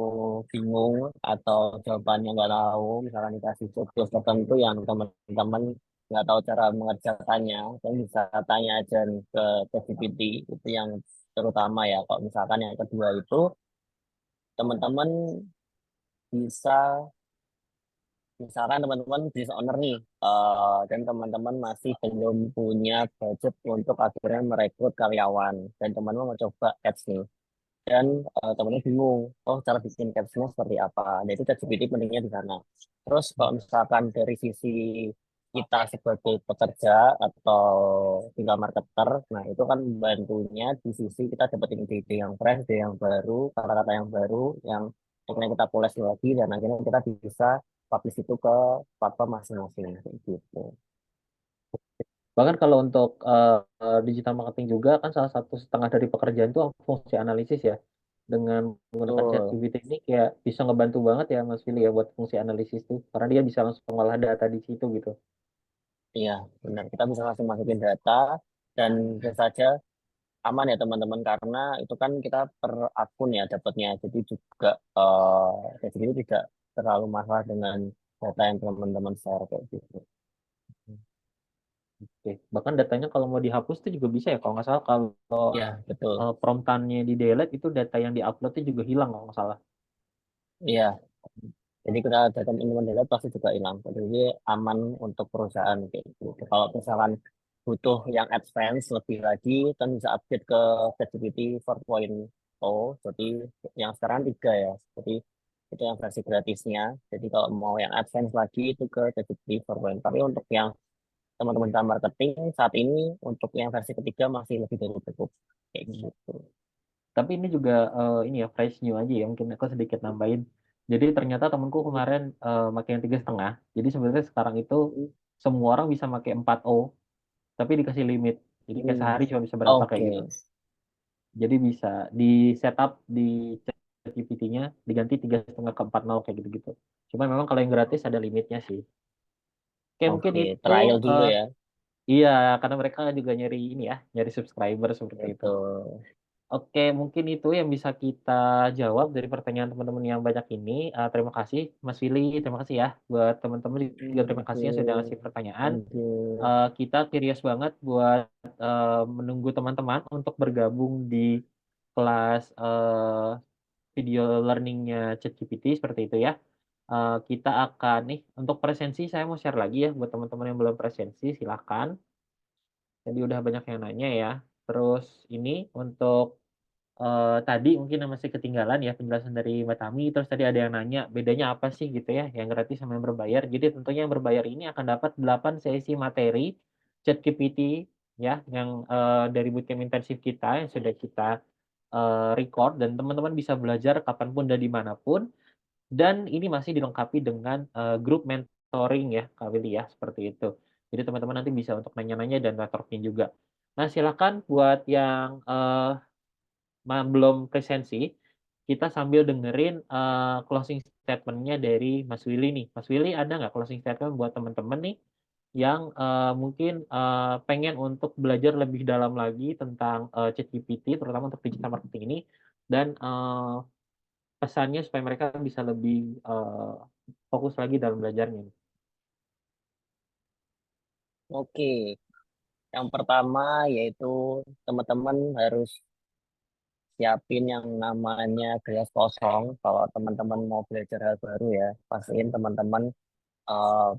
bingung atau jawabannya nggak tahu, misalkan dikasih tugas tertentu yang teman-teman nggak tahu cara mengerjakannya, dan bisa tanya aja nih ke ChatGPT. Itu yang terutama ya. Kalau misalkan yang kedua itu teman-teman bisa, misalkan teman-teman business owner nih, dan teman-teman masih belum punya budget untuk akhirnya merekrut karyawan, dan teman-teman mau coba ads nih dan temennya bingung, oh cara bikin captionnya seperti apa. Nah itu ChatGPT pentingnya di sana. Terus kalau misalkan dari sisi kita sebagai pekerja atau tinggal marketer, nah itu kan bantunya di sisi kita dapetin ide yang fresh, ide yang baru, kata-kata yang baru, yang akhirnya kita poles lagi dan akhirnya kita bisa publish itu ke platform masing-masing kayak gitu. Bahkan kalau untuk digital marketing juga kan salah satu setengah dari pekerjaan itu fungsi analisis ya. Dengan menggunakan Betul. ChatGPT ini kayak bisa ngebantu banget ya Mas Willy ya buat fungsi analisis tuh. Karena dia bisa langsung ngolah data di situ gitu. Iya, benar. Kita bisa langsung masukin data dan bisa saja aman ya teman-teman karena itu kan kita per akun ya dapatnya. Jadi juga kayak gini tidak terlalu masalah dengan data yang teman-teman share kayak gitu. Oke. Bahkan datanya kalau mau dihapus tuh juga bisa ya. Kalau nggak salah kalau Ya, betul. promptannya di delete itu data yang diuploadnya juga hilang kalau nggak salah. Iya, jadi kita data teman-teman data pasti juga hilang. Jadi aman untuk perusahaan kayak gitu. Kalau misalkan butuh yang advance lebih lagi, kan bisa update ke ChatGPT 4.0. Jadi yang sekarang 3 ya. Jadi itu yang versi gratisnya. Jadi kalau mau yang advance lagi itu ke ChatGPT 4.0. Tapi untuk yang teman-teman dalam marketing saat ini untuk yang versi ketiga masih lebih dari cukup kayak gitu. Tapi ini juga ini ya fresh new aja ya. Mungkin aku sedikit nambahin. Jadi ternyata temanku kemarin pakai yang 3,5. Jadi sebenarnya sekarang itu semua orang bisa pakai 4O, tapi dikasih limit. Jadi kayak Hmm. sehari cuma bisa berapa kayak Oke. gitu. Jadi bisa di setup di ChatGPT-nya diganti 3,5 ke 4.0 kayak gitu-gitu. Cuma memang kalau yang gratis ada limitnya sih. Oke, mungkin Oke, itu trial dulu ya. Iya, karena mereka juga nyari ini ya, nyari subscriber seperti itu. Betul. Oke, mungkin itu yang bisa kita jawab dari pertanyaan teman-teman yang banyak ini. Terima kasih Mas Willy, terima kasih ya buat teman-teman juga terima Oke, kasih yang sudah ngasih pertanyaan. thank you. Kita curious banget buat menunggu teman-teman untuk bergabung di kelas video learning-nya ChatGPT seperti itu ya. Kita akan nih untuk presensi saya mau share lagi ya buat teman-teman yang belum presensi silahkan. Jadi udah banyak yang nanya ya. Terus ini untuk tadi mungkin yang masih ketinggalan ya penjelasan dari Mbak Tami, terus tadi ada yang nanya bedanya apa sih gitu ya, yang gratis sama yang berbayar. Jadi tentunya yang berbayar ini akan dapat 8 sesi materi ChatGPT ya, yang dari bootcamp intensif kita yang sudah kita record dan teman-teman bisa belajar kapanpun dan dimanapun. Dan ini masih dilengkapi dengan grup mentoring ya Kak Willy ya, seperti itu. Jadi teman-teman nanti bisa untuk nanya-nanya dan networking juga. Nah silakan buat yang belum presensi, kita sambil dengerin, closing statement-nya dari Mas Willy nih. Mas Willy ada nggak closing statement buat teman-teman nih, yang, mungkin, pengen untuk belajar lebih dalam lagi tentang, ChatGPT terutama untuk digital marketing ini dan, pesannya supaya mereka bisa lebih, fokus lagi dalam belajarnya nih? Oke, yang pertama yaitu teman-teman harus siapin yang namanya gelas kosong. Kalau teman-teman mau belajar hal baru ya, pastiin teman-teman eh,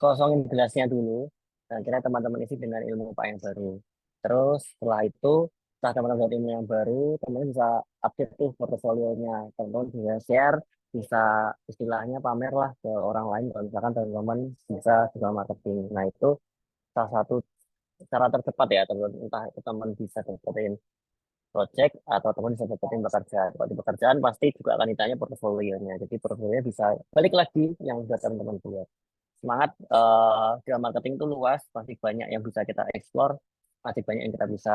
kosongin gelasnya dulu. Dan kira teman-teman isi dengan ilmu apa yang baru. Terus setelah itu, setelah teman-teman dapat ilmu yang baru, teman-teman bisa update tuh portofolionya. Teman-teman bisa share, bisa istilahnya pamer lah ke orang lain. Kalau misalkan teman-teman bisa digital marketing. Nah itu salah satu cara tercepat ya teman-teman. Entah itu teman bisa dapetin project atau teman bisa dapetin pekerjaan. Kalau di pekerjaan pasti juga akan ditanya portofolionya. Jadi portofolionya bisa balik lagi yang sudah teman-teman buat. Semangat, digital marketing itu luas, masih banyak yang bisa kita explore, masih banyak yang kita bisa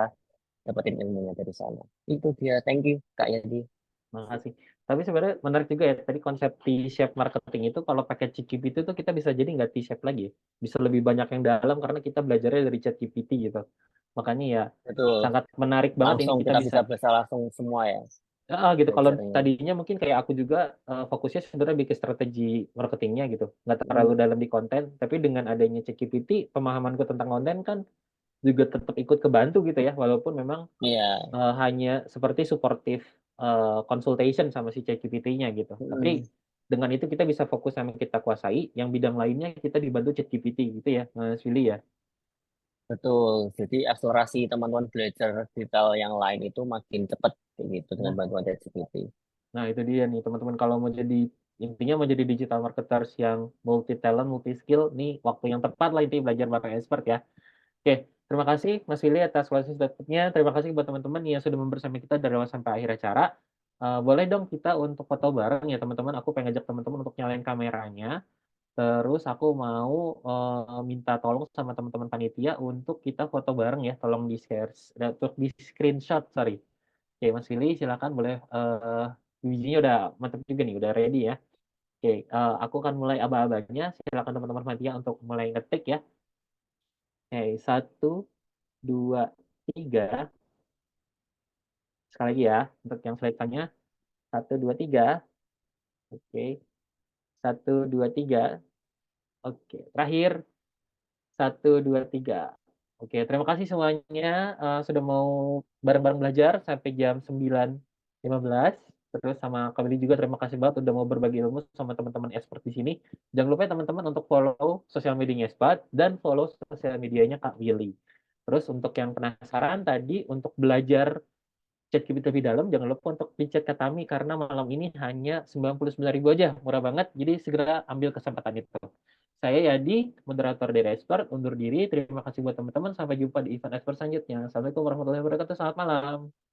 dapetin ilmunya dari sana. Itu dia, thank you Kak Yadi. Makasih. Tapi sebenarnya menarik juga ya, tadi konsep T-shape marketing itu kalau pakai ChatGPT itu kita bisa jadi nggak T-shape lagi ya. Bisa lebih banyak yang dalam karena kita belajarnya dari ChatGPT gitu. Makanya ya Betul, sangat menarik banget ini langsung kita kita bisa bisa bahasa langsung semua ya gitu. Kalau belajarnya. tadinya mungkin kayak aku juga fokusnya sebenarnya bikin strategi marketingnya gitu, nggak terlalu Hmm, dalam di konten. Tapi dengan adanya ChatGPT, pemahamanku tentang konten kan juga tetap ikut kebantu gitu ya, walaupun memang iya. hanya seperti supportive, consultation sama si ChatGPT-nya gitu. Tapi Hmm, dengan itu kita bisa fokus sama yang kita kuasai, yang bidang lainnya kita dibantu ChatGPT gitu ya, Mas Willy ya? betul, jadi eksplorasi teman-teman belajar digital yang lain itu makin cepat kayak gitu dengan Nah bantuan ChatGPT. nah itu dia nih teman-teman kalau mau jadi intinya mau jadi digital marketers yang multi talent, multi skill, nih waktu yang tepat lah intinya belajar bareng expert ya. Oke, terima kasih Mas Willy atas closing statement-nya. Terima kasih buat teman-teman yang sudah bersama kita dari awal sampai akhir acara. Boleh dong kita untuk foto bareng ya teman-teman. Aku pengen ngajak teman-teman untuk nyalain kameranya. Terus aku mau minta tolong sama teman-teman panitia untuk kita foto bareng ya. Tolong di-share, untuk di-screenshot, sorry. Oke, Mas Willy silakan boleh. Bijinya udah mantap juga nih, udah ready ya. Oke, aku akan mulai aba-abanya. Silakan teman-teman panitia untuk mulai ngetik ya. Oke, 1, 2, 3. Sekali lagi ya, untuk yang slide-nya. 1, 2, 3. Oke. 1, 2, 3. Oke. Terakhir. 1, 2, 3. Oke. Terima kasih semuanya sudah mau bareng-bareng belajar sampai jam 9.15. Terus sama Kak Willy juga terima kasih banget udah mau berbagi ilmu sama teman-teman expert di sini. Jangan lupa ya teman-teman untuk follow sosial media expert dan follow sosial medianya Kak Willy. Terus untuk yang penasaran tadi untuk belajar ChatGPT lebih dalam, jangan lupa untuk di-chat ke kami karena malam ini hanya 99.000 aja, murah banget. Jadi segera ambil kesempatan itu. Saya Yadi, moderator dari Expert, undur diri. Terima kasih buat teman-teman. Sampai jumpa di event Expert selanjutnya. Assalamualaikum warahmatullahi wabarakatuh. Selamat malam.